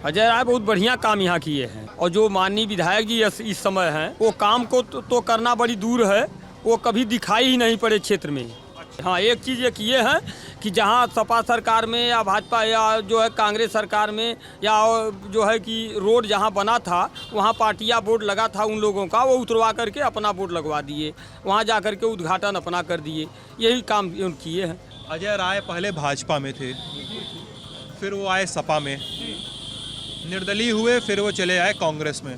अजय राय बहुत बढ़िया काम यहाँ किए हैं और जो माननीय विधायक जी इस समय हैं वो काम को तो करना बड़ी दूर है, वो कभी दिखाई ही नहीं पड़े क्षेत्र में। हाँ, एक चीज़ ये किए हैं कि जहाँ सपा सरकार में या भाजपा या जो है कांग्रेस सरकार में या जो है कि रोड जहाँ बना था वहाँ पार्टियाँ बोर्ड लगा था उन लोगों का, वो उतरवा करके अपना बोर्ड लगवा दिए, वहाँ जा करके उद्घाटन अपना कर दिए, यही काम किए हैं। अजय राय पहले भाजपा में थे, फिर वो आए सपा में, निर्दलीय हुए, फिर वो चले आए कांग्रेस में।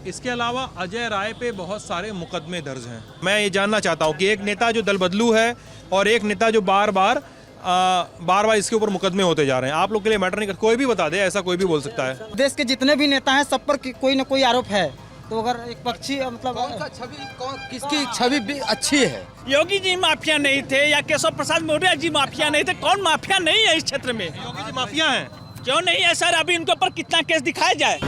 इसके अलावा अजय राय पे बहुत सारे मुकदमे दर्ज हैं। मैं ये जानना चाहता हूँ कि एक नेता जो दल बदलू है और एक नेता जो बार बार इसके ऊपर मुकदमे होते जा रहे हैं, आप लोग के लिए मैटर नहीं करता, कोई भी बता दे, ऐसा कोई भी बोल सकता है। देश के जितने भी नेता हैं सब पर कोई न कोई आरोप है, तो अगर एक पक्षी मतलब किसकी छवि भी अच्छी है? योगी जी माफिया नहीं थे या केशव प्रसाद मौर्य जी माफिया नहीं थे? कौन माफिया नहीं है इस क्षेत्र में? योगी जी माफिया हैं? क्यों नहीं है सर? अभी इनके ऊपर कितना केस दिखाया जाए।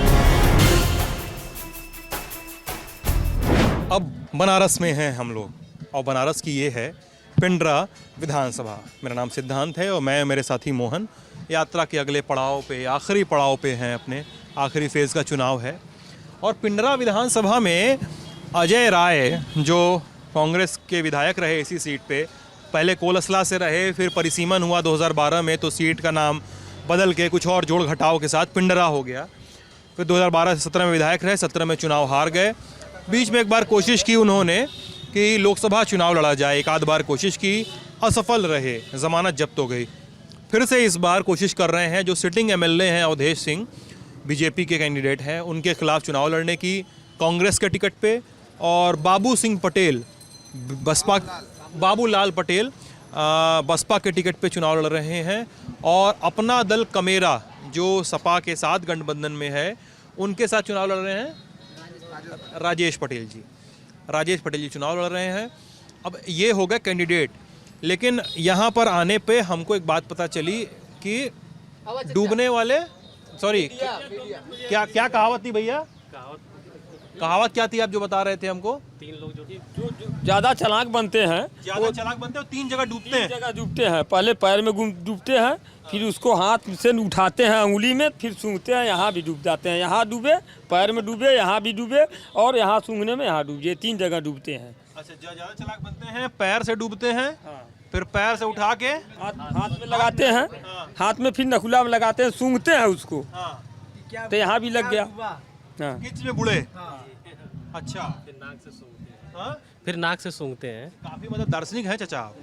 अब बनारस में हैं हम लोग और बनारस की ये है पिंडरा विधानसभा। मेरा नाम सिद्धांत है और मैं मेरे साथी मोहन यात्रा के अगले पड़ाव पे, आखिरी पड़ाव पे हैं, अपने आखिरी फेज़ का चुनाव है। और पिंडरा विधानसभा में अजय राय जो कांग्रेस के विधायक रहे इसी सीट पे, पहले कोलसला से रहे, फिर परिसीमन हुआ 2012 में तो सीट का नाम बदल के कुछ और जोड़ घटाव के साथ पिंडरा हो गया। फिर 2012 से 17 में विधायक रहे, 17 में चुनाव हार गए। बीच में एक बार कोशिश की उन्होंने कि लोकसभा चुनाव लड़ा जाए, एक आध बार कोशिश की, असफल रहे, ज़मानत जब्त हो गई। फिर से इस बार कोशिश कर रहे हैं, जो सिटिंग एमएलए हैं अवधेश सिंह, बीजेपी के कैंडिडेट हैं, उनके खिलाफ चुनाव लड़ने की कांग्रेस के टिकट पे, और बाबू सिंह पटेल बसपा, बाबूलाल पटेल बसपा के टिकट पे चुनाव लड़ रहे हैं। और अपना दल कमेरा जो सपा के साथ गठबंधन में है, उनके साथ चुनाव लड़ रहे हैं राजेश पटेल जी चुनाव लड़ रहे हैं। अब ये हो गए कैंडिडेट, लेकिन यहाँ पर आने पे हमको एक बात पता चली कि डूबने वाले, सॉरी क्या कहावत थी भैया? कहावत क्या थी आप जो बता रहे थे हमको? 3 लोग जो ज़्यादा चालाक बनते हैं, ज़्यादा चालाक बनते हैं, 3 जगह डूबते हैं। पहले पैर में डूबते हैं, फिर उसको हाथ से उठाते हैं अंगुली में, फिर सूंघते हैं, यहाँ भी डूब जाते हैं, यहाँ डूबे, पैर में डूबे, यहाँ भी डूबे, और यहाँ सूंघने में यहाँ डूबे, 3 जगह डूबते हैं। अच्छा, ज़्यादा चालाक बनते हैं, पैर से डूबते हैं, फिर पैर से उठा के हाथ में लगाते हैं, हाथ में फिर नकुला में लगाते हैं, सूंघते हैं उसको, तो यहाँ भी लग गया। किच में बुढ़े। अच्छा, फिर नाक से सूंघते हैं। काफी मतलब दार्शनिक है चाचा आप।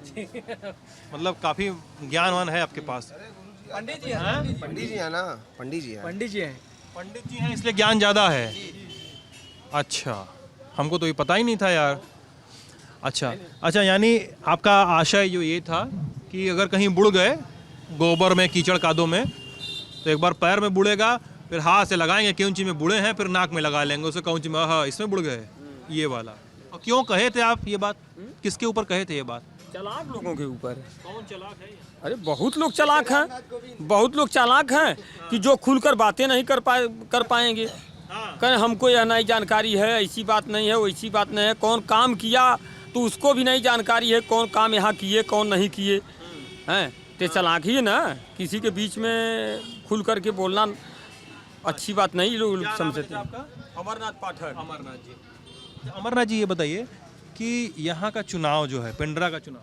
मतलब काफी ज्ञानवान है आपके पास। पंडित जी है ना? पंडित जी हैं इसलिए ज्ञान ज्यादा है। अच्छा, हमको तो ये पता ही नहीं था यार। अच्छा, यानी आपका आशय जो ये था कि अगर कहीं बुड़ गए गोबर में, कीचड़ कादों में, तो एक बार पैर में बुड़ेगा, फिर हाथ से लगाएंगे कौंची में बुड़े हैं, फिर नाक में लगा लेंगे उसे, कौंची में हाँ इसमें बुड़ गए, ये वाला। और क्यों कहे थे आप ये बात? किसके ऊपर कहे थे ये बात? चालाक लोगों के ऊपर। कौन चालाक है? अरे बहुत लोग चालाक हैं, कि जो खुलकर बातें नहीं कर पाएंगे। कहें हमको यह नहीं जानकारी है, ऐसी बात नहीं है, वैसी बात नहीं है, कौन काम किया तो उसको भी नहीं जानकारी है, कौन काम यहाँ किए कौन नहीं किए हैं, तो चालाक ही है ना। किसी के बीच में खुल करके बोलना अच्छी बात नहीं लोग समझते हैं। अमरनाथ पाठक। अमरनाथ जी, ये बताइए कि यहाँ का चुनाव जो है, पिंडरा का चुनाव,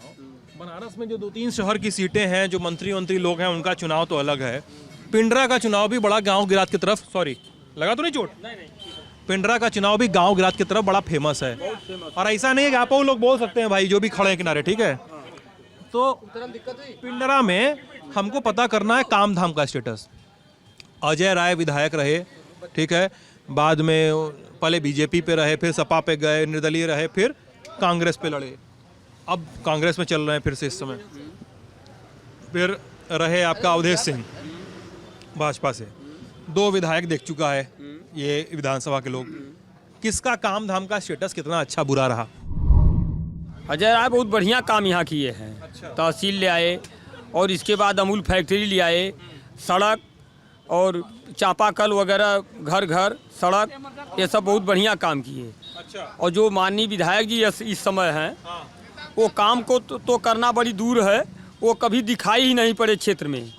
बनारस में जो 2-3 शहर की सीटें हैं, जो मंत्री लोग हैं, उनका चुनाव तो अलग है। पिंडरा का चुनाव भी बड़ा गांव गिरात की तरफ, सॉरी लगा तो नहीं चोट? नहीं। पिंडरा का चुनाव भी गांव गिरात की तरफ बड़ा फेमस है। और ऐसा नहीं है कि आप लोग बोल सकते हैं भाई जो भी खड़े हैं किनारे, ठीक है? तो पिंडरा में हमको पता करना है काम धाम का स्टेटस। अजय राय विधायक रहे, ठीक है, बाद में पहले बीजेपी पे रहे, फिर सपा पे गए, निर्दलीय रहे, फिर कांग्रेस पे लड़े, अब कांग्रेस में चल रहे हैं फिर से इस समय। फिर रहे आपका अवधेश सिंह भाजपा से, 2 विधायक देख चुका है ये विधानसभा के लोग। किसका काम धाम का स्टेटस कितना अच्छा बुरा रहा? अजय राय बहुत बढ़िया काम यहाँ किए हैं। तहसील ले आए और इसके बाद अमूल फैक्ट्री ले आए, सड़क और चापाकल वगैरह, घर घर सड़क, ये सब बहुत बढ़िया काम किए। और जो माननीय विधायक जी इस समय हैं, वो काम को तो करना बड़ी दूर है, वो कभी दिखाई ही नहीं पड़े क्षेत्र में।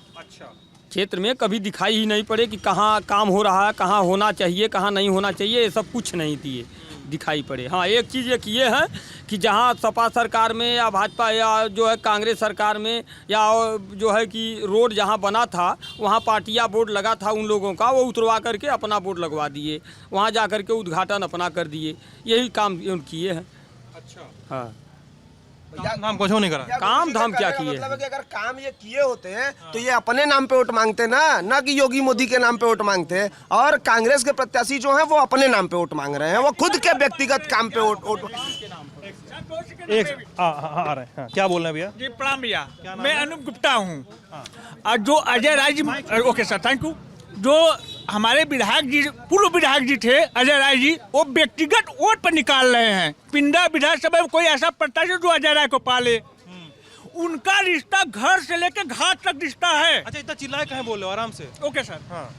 क्षेत्र में कभी दिखाई ही नहीं पड़े कि कहाँ काम हो रहा है, कहाँ होना चाहिए, कहाँ नहीं होना चाहिए, ये सब कुछ नहीं दिए दिखाई पड़े। हाँ, एक चीज़ ये किए हैं कि जहाँ सपा सरकार में या भाजपा या जो है कांग्रेस सरकार में या जो है कि रोड जहाँ बना था वहाँ पार्टिया बोर्ड लगा था उन लोगों का, वो उतरवा करके अपना बोर्ड लगवा दिए, वहाँ जा करके उद्घाटन अपना कर दिए, यही काम किए हैं। अच्छा, हाँ, काम कुछ नहीं करा। काम धाम क्या किए मतलब है कि अगर काम ये किए होते हैं तो ये अपने नाम पे वोट मांगते ना कि योगी मोदी के नाम पे वोट मांगते हैं। और कांग्रेस के प्रत्याशी जो हैं वो अपने नाम पे वोट मांग रहे हैं, वो खुद के व्यक्तिगत काम पे वोट। एक आ रहे हैं, क्या बोल रहे हैं भैया? जी प्रणाम भैया, मैं अनूप गुप्ता हूँ। और जो Ajay Rai ji, okay sir, thank you. जो हमारे विधायक जी, पूर्व विधायक जी थे अजय राय जी, वो व्यक्तिगत वोट पर निकाल रहे हैं। पिंडा विधानसभा में कोई ऐसा प्रत्याशी जो अजय राय को पाले, उनका रिश्ता घर से लेकर घाट तक रिश्ता है। अच्छा, इतना चिल्लाए कहीं बोल रहे हो? आराम से। Okay sir. हाँ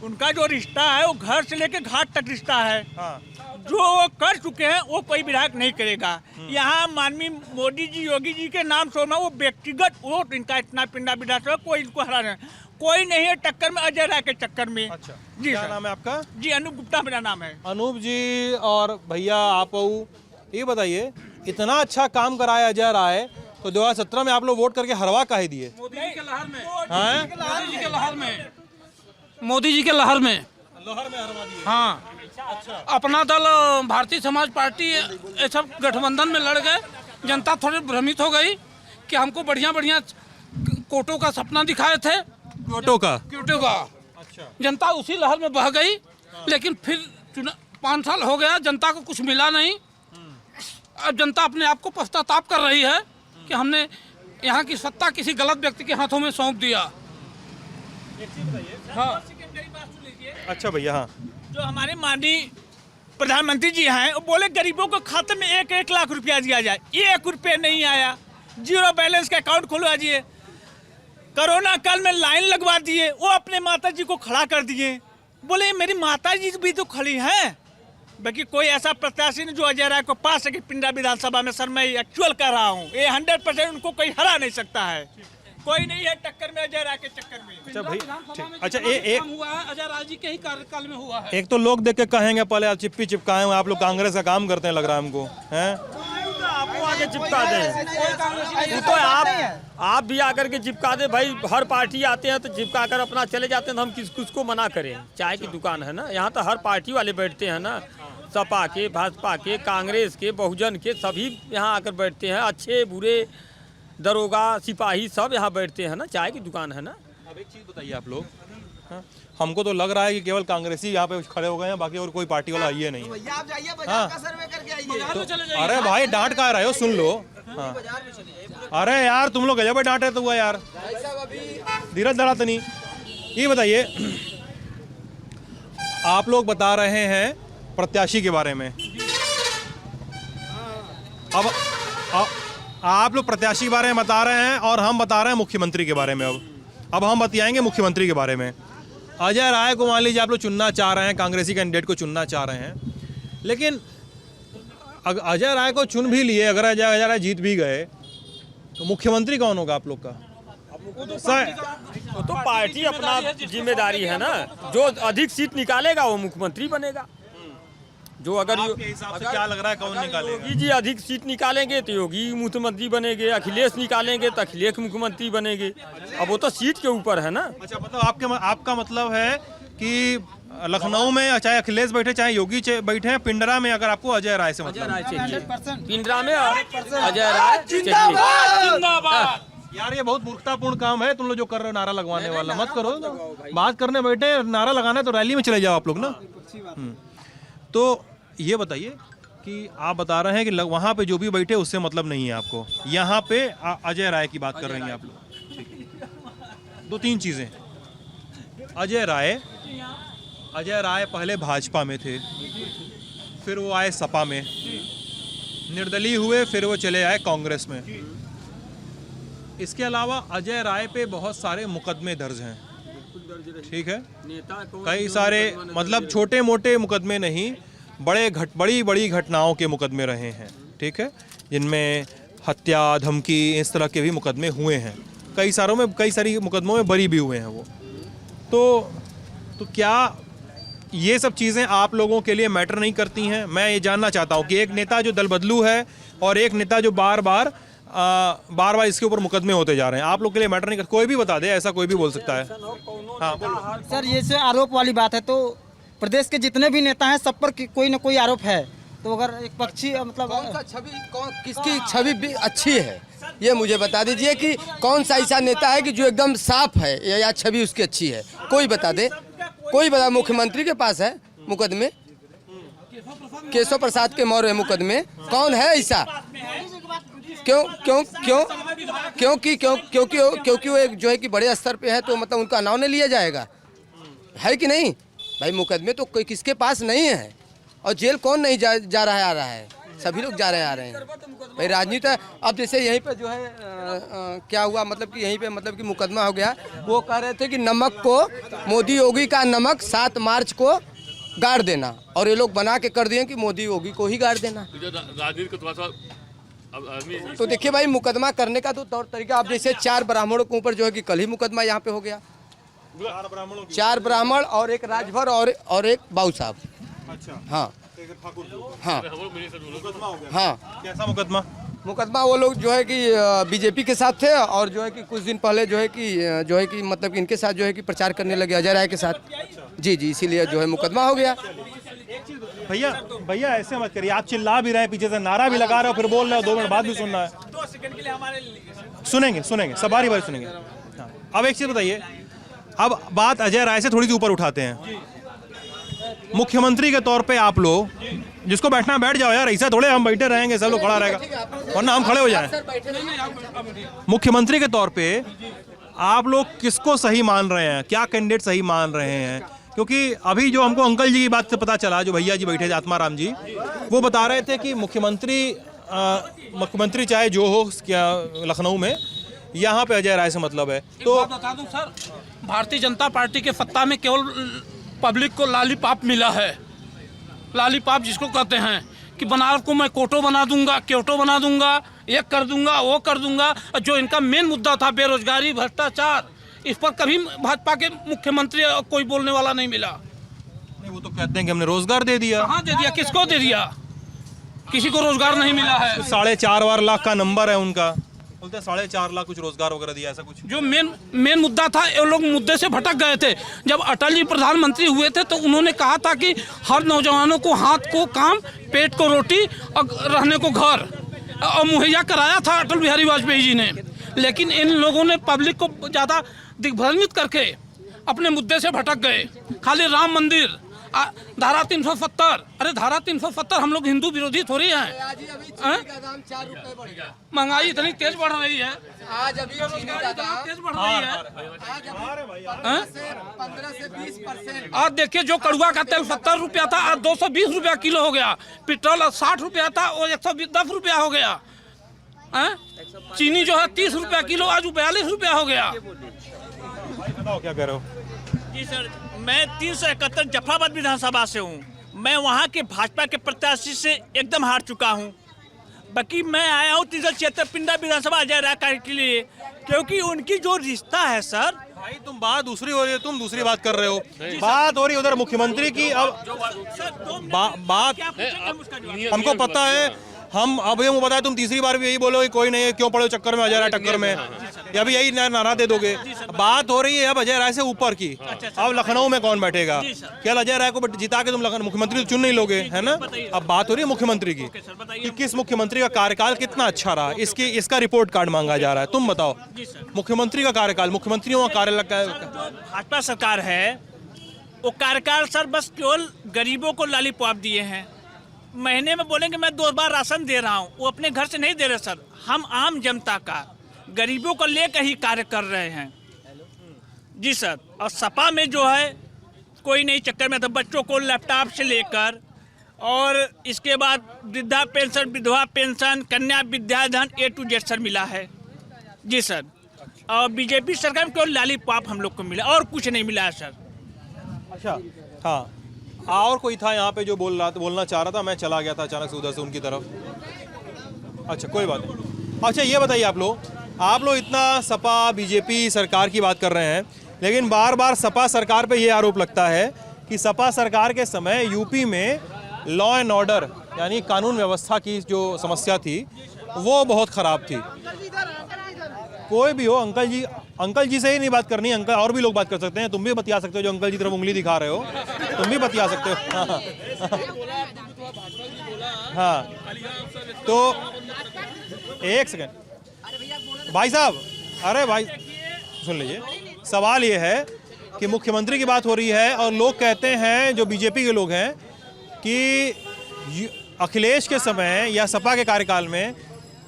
उनका जो रिश्ता है वो घर से लेकर घाट तक रिश्ता है। हाँ, जो वो कर चुके हैं वो कोई विधायक नहीं करेगा। यहाँ माननीय मोदी जी, योगी जी के नाम से वो व्यक्तिगत वोट इनका इतना पिंडा विधानसभा कोई इनको हरा नहीं, कोई नहीं है टक्कर में अजय राय के चक्कर में। अच्छा, जी क्या सर। नाम है आपका? जी अनूप गुप्ता मेरा नाम है। अनूप जी और भैया आप ये बताइए, इतना अच्छा काम कराया अजय राय तो 2017 में आप लोग वोट करके हरवा काहे दिए? मोदी जी के लहर में, हाँ? मोदी जी के लहर में, मोदी जी के लहर में हरवा दिए। हाँ। अपना दल भारतीय समाज पार्टी ये सब गठबंधन में लड़ गए। जनता थोड़ी भ्रमित हो गई कि हमको बढ़िया बढ़िया कोटों का सपना दिखाए थे, कोटों का। अच्छा, जनता उसी लहर में बह गई। लेकिन फिर 5 साल हो गया, जनता को कुछ मिला नहीं। अब जनता अपने आप को पश्चाताप कर रही है कि हमने यहाँ की सत्ता किसी गलत व्यक्ति के हाथों में सौंप दिया। हाँ। अच्छा भैया, हाँ, जो हमारे माननीय प्रधानमंत्री जी हैं वो बोले गरीबों को खाते में 1-1 लाख रुपया दिया जाए, 1 रुपये नहीं आया। जीरो बैलेंस का अकाउंट खुलवा दिए, कोरोना काल में लाइन लगवा दिए, वो अपने माता जी को खड़ा कर दिए। बोले मेरी माता जी भी तो खड़ी हैं। बाकी कोई ऐसा प्रत्याशी नहीं जो अजय राय को पा सके पिंडा विधानसभा में। सर मैं एक्चुअल कर रहा हूँ, ये 100% उनको कोई हरा नहीं सकता है। कोई नहीं है टक्कर में अजय राय के चक्कर में। अच्छा भाई, विधानसभा में अच्छा जितना एक काम हुआ है अजय राय जी के ही कार्यकाल में हुआ है। एक तो लोग देख के कहेंगे पहले आप चिप्पी चिपकाए हुए, आप लोग कांग्रेस का काम करते हैं लग रहा है हमको, हैं? आपको आगे चिपका दें, वो तो आप भी आकर के चिपका दे भाई। हर पार्टी आते हैं तो चिपका कर अपना चले जाते हैं, तो हम किसको मना करें? चाय की दुकान है ना, यहाँ तो हर पार्टी वाले बैठते हैं ना, सपा के, भाजपा के, कांग्रेस के, बहुजन के, सभी यहाँ आकर बैठते हैं। अच्छे बुरे, दरोगा, सिपाही सब यहाँ बैठते हैं ना, चाय की दुकान है ना। अब एक चीज़ बताइए आप लोग, हाँ? हमको तो लग रहा है कि केवल कांग्रेसी यहाँ पे खड़े हो गए हैं, बाकी और कोई पार्टी वाला आइए नहीं। आप जाइए बाजार का सर्वे करके आइए। अरे भाई डांट कहाँ रहे हो, सुन लो। हाँ। अरे यार तुम लोग गजब डांट रहे तो हुआ यार, धीरज धड़ा तो नहीं। ये बताइए, आप लोग बता रहे हैं प्रत्याशी के बारे में, अब आप लोग प्रत्याशी के बारे में बता रहे हैं और हम बता रहे हैं मुख्यमंत्री के बारे में। अब हम बतियाएंगे मुख्यमंत्री के बारे में। अजय राय को मान लीजिए आप लोग चुनना चाह रहे हैं, कांग्रेसी कैंडिडेट को चुनना चाह रहे हैं, लेकिन अजय राय को चुन भी लिए, अगर अजय राय जीत भी गए तो मुख्यमंत्री कौन होगा आप लोग का? वो तो पार्टी अपना जिम्मेदारी है ना, जो अधिक सीट निकालेगा वो मुख्यमंत्री बनेगा। जो अगर आपके हिसाब से क्या लग रहा है कौन निकालेगा? योगी जी अधिक सीट निकालेंगे तो योगी मुख्यमंत्री बनेंगे, अखिलेश निकालेंगे तो अखिलेश मुख्यमंत्री बनेंगे। अब वो तो सीट के ऊपर है ना। अच्छा, मतलब आपका मतलब है कि लखनऊ में चाहे अखिलेश बैठे चाहे योगी बैठे हैं, पिंडरा में अगर आपको अजय राय से मतलब राय चाहिए, पिंडरा में अजय राय चाहिए। यार ये बहुत मूर्खतापूर्ण काम है तुम लोग जो कर रहे हो, नारा लगवाने वाला मत करो। बात करने बैठे, नारा लगाना तो रैली में चले जाओ आप लोग ना। तो ये बताइए कि आप बता रहे हैं कि वहाँ पे जो भी बैठे उससे मतलब नहीं है आपको, यहाँ पे अजय राय की बात कर रहे हैं आप लोग। ठीक है, 2-3 चीज़ें। अजय राय पहले भाजपा में थे, फिर वो आए सपा में, निर्दलीय हुए, फिर वो चले आए कांग्रेस में। इसके अलावा अजय राय पे बहुत सारे मुकदमे दर्ज हैं, ठीक है, कई सारे, मतलब छोटे मोटे मुकदमे नहीं, बड़ी घटनाओं के मुकदमे रहे हैं, ठीक है, जिनमें हत्या, धमकी, इस तरह के भी मुकदमे हुए हैं। कई सारी मुकदमों में बरी भी हुए हैं वो। तो क्या ये सब चीज़ें आप लोगों के लिए मैटर नहीं करती हैं? मैं ये जानना चाहता हूँ कि एक नेता जो दल बदलू है और एक नेता जो बार बार इसके ऊपर मुकदमे होते जा रहे हैं, आप लोग के लिए मैटर नहीं कर? कोई भी बता दे, ऐसा कोई भी बोल सकता है। हाँ बोलो। सर ये से आरोप वाली बात है, तो प्रदेश के जितने भी नेता हैं सब पर कोई ना कोई आरोप है। तो अगर एक पक्षी मतलब कौन सा छवि, किसकी छवि भी अच्छी है ये मुझे बता दीजिए कि कौन सा ऐसा नेता है कि जो एकदम साफ है या छवि उसकी अच्छी है? कोई बता दे, कोई बता। मुख्यमंत्री के पास है मुकदमे, केशव प्रसाद के मौर्य मुकदमे, कौन है ऐसा? क्यों क्यों क्यों क्योंकि वो एक जो है कि बड़े स्तर पे है, तो मतलब उनका नाम नहीं लिया जाएगा, है कि नहीं भाई? मुकदमे तो कोई किसके पास नहीं है, और जेल कौन नहीं जा रहा है, आ रहा है, सभी लोग जा रहे आ रहे हैं भाई। राजनीति अब जैसे यहीं पे जो है क्या हुआ, मतलब कि यहीं पे मतलब कि मुकदमा हो गया। वो कह रहे थे कि नमक को, मोदी योगी का नमक 7 मार्च को गाड़ देना, और ये लोग बना के कर दिए कि मोदी योगी को ही गाड़ देना। तो देखिए भाई, मुकदमा करने का तो तौर तरीका, अब जैसे 4 ब्राह्मणों के ऊपर जो है कि कल ही मुकदमा यहाँ पे हो गया। 4 ब्राह्मण और एक राजभर और एक बाबू साहब। अच्छा। हाँ हाँ हाँ। कैसा मुकदमा? मुकदमा वो लोग जो है कि बीजेपी के साथ थे, और जो है कि कुछ दिन पहले जो है कि मतलब कि इनके साथ जो है कि प्रचार करने लगे अजय राय के साथ। जी, इसीलिए जो है मुकदमा हो गया। भैया ऐसे मत करिए, आप चिल्ला भी रहे हैं, पीछे से नारा भी लगा रहे हो, फिर बोल रहे हो, 2 मिनट बाद भी सुनना है। 2 सेकंड के लिए हमारे सुनेंगे सब बारी सुनेंगे। हाँ। अब एक चीज़ बताइए, अब बात अजय राय से थोड़ी सी ऊपर उठाते हैं। मुख्यमंत्री के तौर पे आप लोग, जिसको बैठना बैठ जाओ यार, ऐसा थोड़े हम बैठे रहेंगे, सब लोग खड़ा रहेगा, वरना हम खड़े हो जाएं। मुख्यमंत्री के तौर पे आप लोग किसको सही मान रहे हैं, क्या कैंडिडेट सही मान रहे हैं? क्योंकि अभी जो हमको अंकल जी की बात से पता चला, जो भैया जी बैठे थे आत्माराम जी, वो बता रहे थे कि मुख्यमंत्री चाहे जो हो क्या लखनऊ में, यहाँ पे अजय राय से मतलब है। तो बता दूं सर, भारतीय जनता पार्टी के सत्ता में केवल पब्लिक को लॉलीपॉप मिला है। लॉलीपॉप जिसको कहते हैं कि बनारस को मैं कोटो बना दूंगा, क्योटो बना दूंगा, ये कर दूंगा, वो कर दूंगा। जो इनका मेन मुद्दा था बेरोजगारी, भ्रष्टाचार, इस पर कभी भाजपा के मुख्यमंत्री कोई बोलने वाला नहीं मिला। नहीं, वो तो कहते हैं कि हमने रोजगार दे दिया। कहाँ दे दिया, किसको दे दिया? किसी को रोजगार नहीं मिला है। 4.5 लाख का नंबर है उनका, बोलते हैं 4.5 लाख कुछ रोजगार वगैरह दिया, ऐसा कुछ। जो मेन मुद्दा था, ये लोग मुद्दे से भटक गए थे। जब अटल जी प्रधानमंत्री हुए थे तो उन्होंने कहा था कि हर नौजवानों को हाथ को काम, पेट को रोटी और रहने को घर और मुहैया कराया था अटल बिहारी वाजपेयी जी ने। लेकिन इन लोगों ने पब्लिक को ज़्यादा दिग्भ्रमित करके अपने मुद्दे से भटक गए। खाली राम मंदिर, धारा 370, अरे धारा 370 हम लोग हिंदू विरोधी थोड़ी हैं। महंगाई इतनी तेज बढ़ रही है, आज अभी तेज बढ़ रही है। 15 से 20%। आज देखिए, जो कड़ुआ का तेल 70 रुपया था, आज 220 रुपया किलो हो गया। पेट्रोल 60 रुपया था, वो 110 रुपया हो गया। चीनी जो है 30 रुपया किलो, आज 42 रुपया हो गया। बताओ क्या कह रहे हो? जी सर, मैं 371 जफराबाद विधानसभा से हूँ। मैं वहाँ के भाजपा के प्रत्याशी से एकदम हार चुका हूँ। बाकी मैं आया हूँ 376 पिंडा विधानसभा अजय राय के लिए, क्योंकि उनकी जो रिश्ता है सर। भाई तुम बात दूसरी हो रही है, तुम दूसरी बात कर रहे हो। बात हो रही है उधर मुख्यमंत्री की। अब बात हमको पता है, हम अब ये बताया, तुम तीसरी बार भी यही बोलो कि कोई नहीं है, क्यों पड़े चक्कर में, अजय राय टक्कर में, या भी यही नारा दे दोगे। बात हो रही है अब अजय राय से ऊपर की। अब लखनऊ में कौन बैठेगा? क्या अजय राय को जिता के तुम मुख्यमंत्री तो चुन नहीं लोगे, है ना? अब बात हो रही है मुख्यमंत्री की कि किस मुख्यमंत्री का कार्यकाल कितना अच्छा रहा, इसका रिपोर्ट कार्ड मांगा जा रहा है। तुम बताओ, मुख्यमंत्री का कार्यकाल, मुख्यमंत्रियों का भाजपा सरकार है, वो कार्यकाल सर बस केवल गरीबों को लॉलीपॉप दिए हैं। महीने में बोलेंगे मैं 2 बार राशन दे रहा हूँ, वो अपने घर से नहीं दे रहे सर। हम आम जनता का, गरीबों को लेकर ही कार्य कर रहे हैं। जी सर, और सपा में जो है कोई नहीं चक्कर में, तो बच्चों को लैपटॉप से लेकर और इसके बाद वृद्धा पेंशन, विधवा पेंशन, कन्या विद्याधन A to Z सर मिला है। जी सर, और बीजेपी सरकार में केवल लॉलीपॉप हम लोग को मिला और कुछ नहीं मिला है सर। अच्छा, हाँ, और कोई था यहाँ पे जो बोलना चाह रहा था, मैं चला गया था अचानक से उधर से उनकी तरफ। अच्छा, कोई बात नहीं। अच्छा, ये बताइए, आप लोग इतना सपा बीजेपी सरकार की बात कर रहे हैं, लेकिन बार बार सपा सरकार पे ये आरोप लगता है कि सपा सरकार के समय यूपी में लॉ एंड ऑर्डर यानी कानून व्यवस्था की जो समस्या थी वो बहुत ख़राब थी। कोई भी हो, अंकल जी से ही नहीं बात करनी, अंकल और भी लोग बात कर सकते हैं। तुम भी बतिया सकते हो, जो अंकल जी तरफ उंगली दिखा रहे हो तुम भी बतिया सकते हो। हाँ तो एक सेकंड भाई साहब, अरे भाई सुन लीजिए, सवाल ये है कि मुख्यमंत्री की बात हो रही है और लोग कहते हैं, जो बीजेपी के लोग हैं, कि अखिलेश के समय या सपा के कार्यकाल में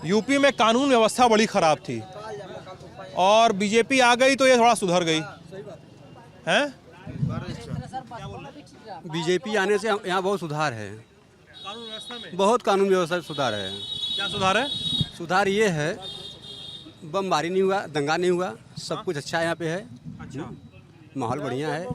यूपी में कानून व्यवस्था बड़ी खराब थी और बीजेपी आ गई तो ये थोड़ा सुधर गई हैं। बीजेपी आने से यहाँ बहुत सुधार है, कानून व्यवस्था में बहुत कानून व्यवस्था में सुधार है। क्या सुधार है? सुधार ये है, बमबारी नहीं हुआ, दंगा नहीं हुआ, सब कुछ अच्छा यहाँ पे है। अच्छा, माहौल बढ़िया है।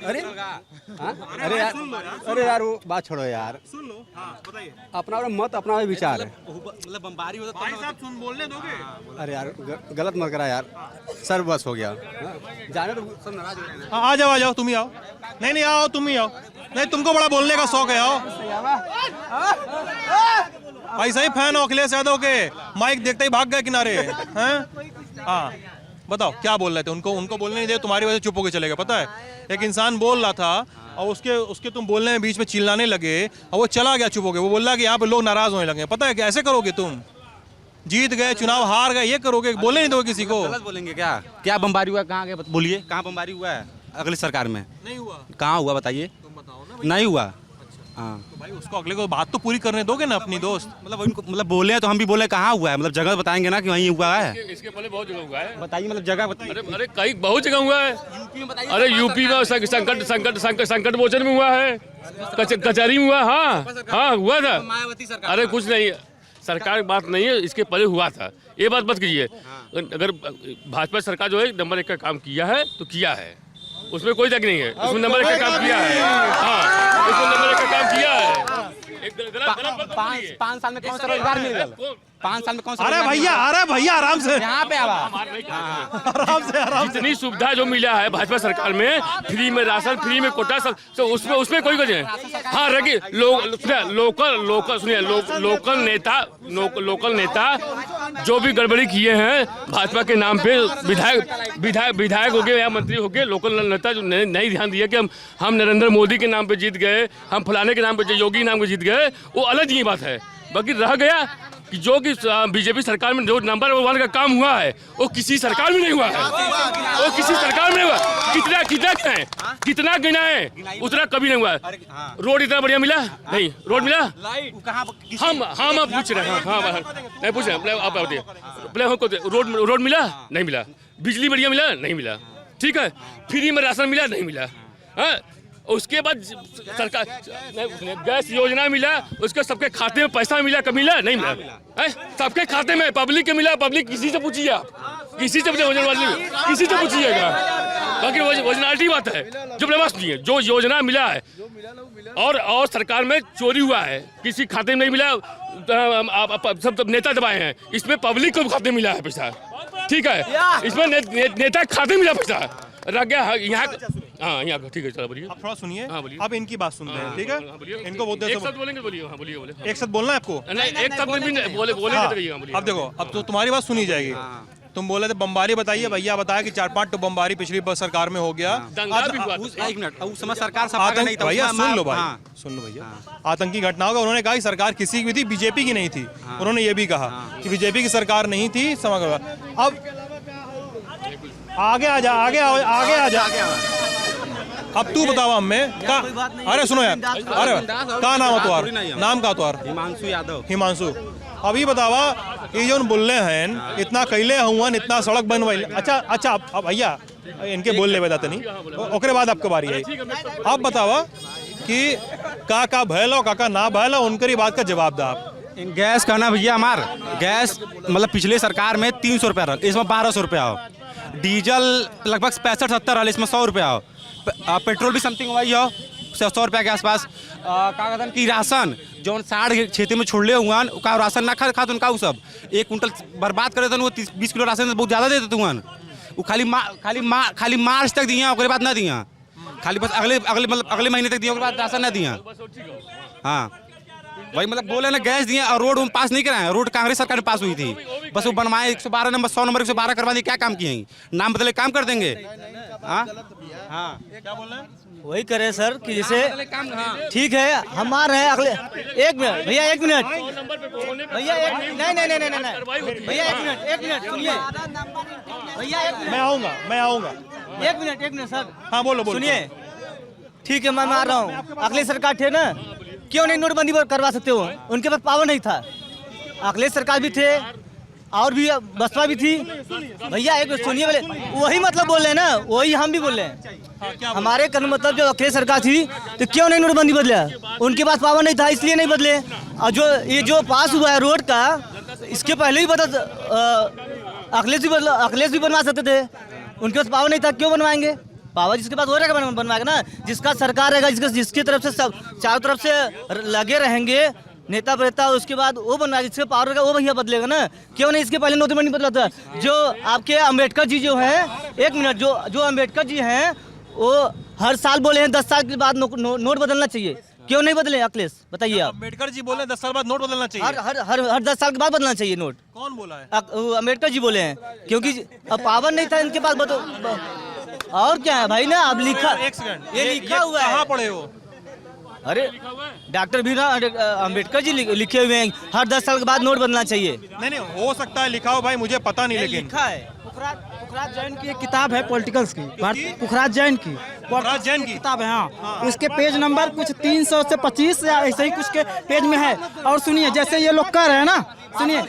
अरे हाँ? अरे यार वो बात छोड़ो यार, सुन लो। हाँ बताइए। अपना मत, अपना विचार है। मतलब बमबारी होता भाई साहब सुन, बोलने दोगे? अरे यार गलत मत करा यार, सर बस हो गया। हाँ? जाने तो सब नाराज हो रहे हैं। हाँ, आ जाओ तुम ही आओ। नहीं आओ, तुम ही आओ। नहीं, तुमको बड़ा बोलने का शौक है, आओ। भाई सही फैन हो अखिलेश यादव के, माइक देखते ही भाग गए किनारे हैं। हाँ बताओ क्या बोल रहे थे? उनको बोलने नहीं दे, तुम्हारी वजह से चुप होकर चले गए। पता है, एक इंसान बोल रहा था और उसके तुम बोलने में बीच में चिल्लाने लगे और वो चला गया चुप हो गए। वो बोल रहा कि यहाँ पे लोग नाराज होने लगे। पता है कि ऐसे करोगे तुम? जीत गए, चुनाव हार गए, ये करोगे? बोलने नहीं दोगे किसी को? गलत बोलेंगे क्या? क्या बमबारी हुआ? कहाँ गए बोलिए, कहाँ बमबारी हुआ है अगली सरकार में? नहीं हुआ। कहाँ हुआ बताइए? तुम बताओ ना। नहीं हुआ। हाँ तो भाई उसको अगले को बात तो पूरी करने दोगे ना अपनी दोस्त। मतलब उनको मतलब बोले हैं तो हम भी बोले कहाँ हुआ है, मतलब जगह बताएंगे ना कि वहीं हुआ है। इसके पहले बहुत जगह हुआ है। बताइए मतलब जगह बताइए। अरे कई बहुत जगह हुआ है। अरे यूपी में संकट मोचन में हुआ है, कचहरी में हुआ। हाँ हुआ था। मायावती सरकार। अरे कुछ नहीं, सरकार की बात नहीं है, इसके पहले हुआ था। ये बात मत कीजिए। अगर भाजपा सरकार जो है नंबर 1 का काम किया है तो किया है, उसमें कोई शक नहीं है। उसमें नंबर 1 का काम किया है। हाँ, उसमें नंबर 1 का काम किया है। पाँच साल में कौन सा रोजगार मिल गया? 5 साल में कौन सा? अरे भैया आराम से, यहाँ पे आराम से। जितनी सुविधा जो मिला है भाजपा सरकार में, फ्री में राशन, फ्री में कोटा, सब तो उसमें कोई वजह नहीं। हाँ रखिए, लोकल नेता जो भी गड़बड़ी किए हैं भाजपा के नाम पे, विधायक हो गए या मंत्री हो गए, लोकल नेता जो नहीं ध्यान दिया कि हम नरेंद्र मोदी के नाम पे जीत गए, हम फलाने के नाम पे, योगी नाम पे जीत गए, वो अलग ही बात है। बाकी रह गया कि जो कि बीजेपी सरकार में जो नंबर 1 का काम हुआ है वो किसी सरकार में नहीं हुआ है। वो किसी सरकार में नहीं हुआ। कितना गिनाए उतना कभी नहीं हुआ है। रोड इतना बढ़िया मिला नहीं? रोड मिला? हम अब पूछ रहे हैं। हाँ नहीं पूछ रहे हैं, आप बताइए पहले हमको, रोड मिला? नहीं मिला। बिजली बढ़िया मिला? नहीं मिला। ठीक है, फ्री में राशन मिला? नहीं मिला। हाँ, उसके बाद सरकार गैस योजना मिला, उसके सबके खाते में पैसा मिला? कब मिला? नहीं मिला। सबके खाते में, पब्लिक के मिला। पब्लिक किसी से पूछिए, आप किसी से किसी से पूछिएगा। बाकी ओरिजिनलिटी बात है, जो बस नहीं है, जो योजना मिला है और सरकार में चोरी हुआ है, किसी खाते में नहीं मिला। सब नेता दबाए हैं, इसमें पब्लिक को खाते में मिला है पैसा। ठीक है, इसमें नेता खाते में मिला पैसा, रह गया यहाँ। हाँ यहाँ ठीक है, चलो बोलिए। आप थोड़ा सुनिए। हाँ बोलिए। आप इनकी बात सुनते हैं, ठीक है? इनको बोलते हैं, एक साथ बोलेंगे, बोलिए। हाँ बोलिए। एक साथ बोलना है आपको? नहीं, एक शब्द भी नहीं बोले। अब देखो, अब तो तुम्हारी बात सुनी जाएगी। तुम बोले थे बमबारी, बताइए। भैया बताया कि 4-5 तो बमबारी पिछली सरकार में हो गया। दंगा भी हुआ। एक मिनट, उस समय सरकार भैया सुन लो भैया, आतंकी घटना होगा। उन्होंने कहा कि सरकार किसी की थी, बीजेपी की नहीं थी। उन्होंने ये भी कहा कि बीजेपी की सरकार नहीं थी। अब आगे आ जा। अब तू बताओ हमें, अरे सुनो यार, अरे क्या नाम है तुम्हारा? नाम का तुम्हारा? हिमांशु यादव। हिमांशु, अभी बतावा ये जो बोल रहे हैं, इतना कैले हुआ, इतना सड़क बनवाई। अच्छा अब भैया इनके बोल ले बताते नहीं, ओकरे बाद आपके बारी है। आप बतावा कि का भैलो का ना भैलो, उनकी बात का जवाब दो आप। गैस का ना भैया, हमार गैस मतलब पिछले सरकार में 300 रुपया रहा, इसमें 1200 रुपया हो। डीजल लगभग 65-70 रहा, इसमें 100 रुपया हो। पेट्रोल भी समथिंग वही हो, 100 रुपया के आसपास। का कहते कि राशन जो 60 क्षेत्र में छोड़ले हुआ का राशन ना खा उनका, सब 1 कुंटल बर्बाद करे थे, वो 20 किलो राशन बहुत ज़्यादा देते थे। वो खाली मार्च तक दिया, उसके बाद ना दिया, खाली बस अगले महीने तक दिया, उसके बाद राशन ना दिया। हाँ वही मतलब बोले ना, गैस दिए और रोड पास नहीं कराए। रोड कांग्रेस सरकार में पास हुई थी, बस वो बनवाए 112 नंबर 100 नंबर 112 करवा दिए। क्या काम किए हैं? नाम बदले काम कर देंगे। हाँ हाँ क्या बोल रहे हैं? वही करे सर कि जैसे ठीक है हम आ रहे हैं अगले 1 मिनट भैया, 1 मिनट भैया, नहीं भैया 1 मिनट सुनिए भैया, 1 मिनट मैं आऊँगा 1 मिनट सर। हाँ बोलो सुनिए, ठीक है मैं आ रहा हूँ। अगली सरकार थे ना, क्यों नहीं नोटबंदी करवा सकते हो? उनके पास पावर नहीं था। अगले सरकार भी थे और भी बसपा भी थी। भैया एक सुनिए, बोले वही मतलब बोल रहे हैं ना, वही हम भी बोल रहे हैं। हमारे कहने मतलब जो अखिलेश सरकार थी तो क्यों नहीं नोटबंदी बदला? उनके पास पावर नहीं था इसलिए नहीं बदले। और जो ये जो पास हुआ है रोड का, इसके पहले ही अखिलेश भी बनवा सकते थे। उनके पास पावर नहीं था, क्यों बनवाएंगे? पावर जिसके पास हो रहेगा बनवाएगा ना। जिसका सरकार रहेगा, जिसकी तरफ से सब चारों तरफ से लगे रहेंगे नेता प्रेता, उसके बाद वो बनवाएगा। जिसके पावर रहेगा वो भैया बदलेगा ना। क्यों नहीं इसके पहले नोटबंदी बदला था? जो आपके अम्बेडकर जी जो है, 1 मिनट, जो अम्बेडकर जी हैं वो हर साल बोले हैं 10 साल के बाद नोट बदलना चाहिए। क्यों नहीं बदले अखिलेश? बताइए आप। अम्बेडकर जी बोले 10 साल बाद नोट बदलना चाहिए। हर 10 साल के बाद बदलना चाहिए नोट। कौन बोला है? अम्बेडकर जी बोले हैं, क्योंकि अब पावर नहीं था इनके पास। और क्या है भाई ना, अब लिखा, एक सेकंड, ये लिखा हुआ है। कहाँ पढ़े हो? अरे डॉक्टर भीमराव अम्बेडकर जी लिखे हुए हैं, हर 10 साल के बाद नोट बदलना चाहिए। नहीं हो सकता है लिखा हो भाई, मुझे पता नहीं, लेकिन लिखा है। पुखराज जैन की एक किताब है पॉलिटिकल्स की, पुखराज जैन की किताब है। हाँ, उसके पेज नंबर कुछ 300 से 25 या ऐसे ही कुछ के पेज में है। और सुनिए, जैसे ये लोग कह रहे हैं ना, सुनिए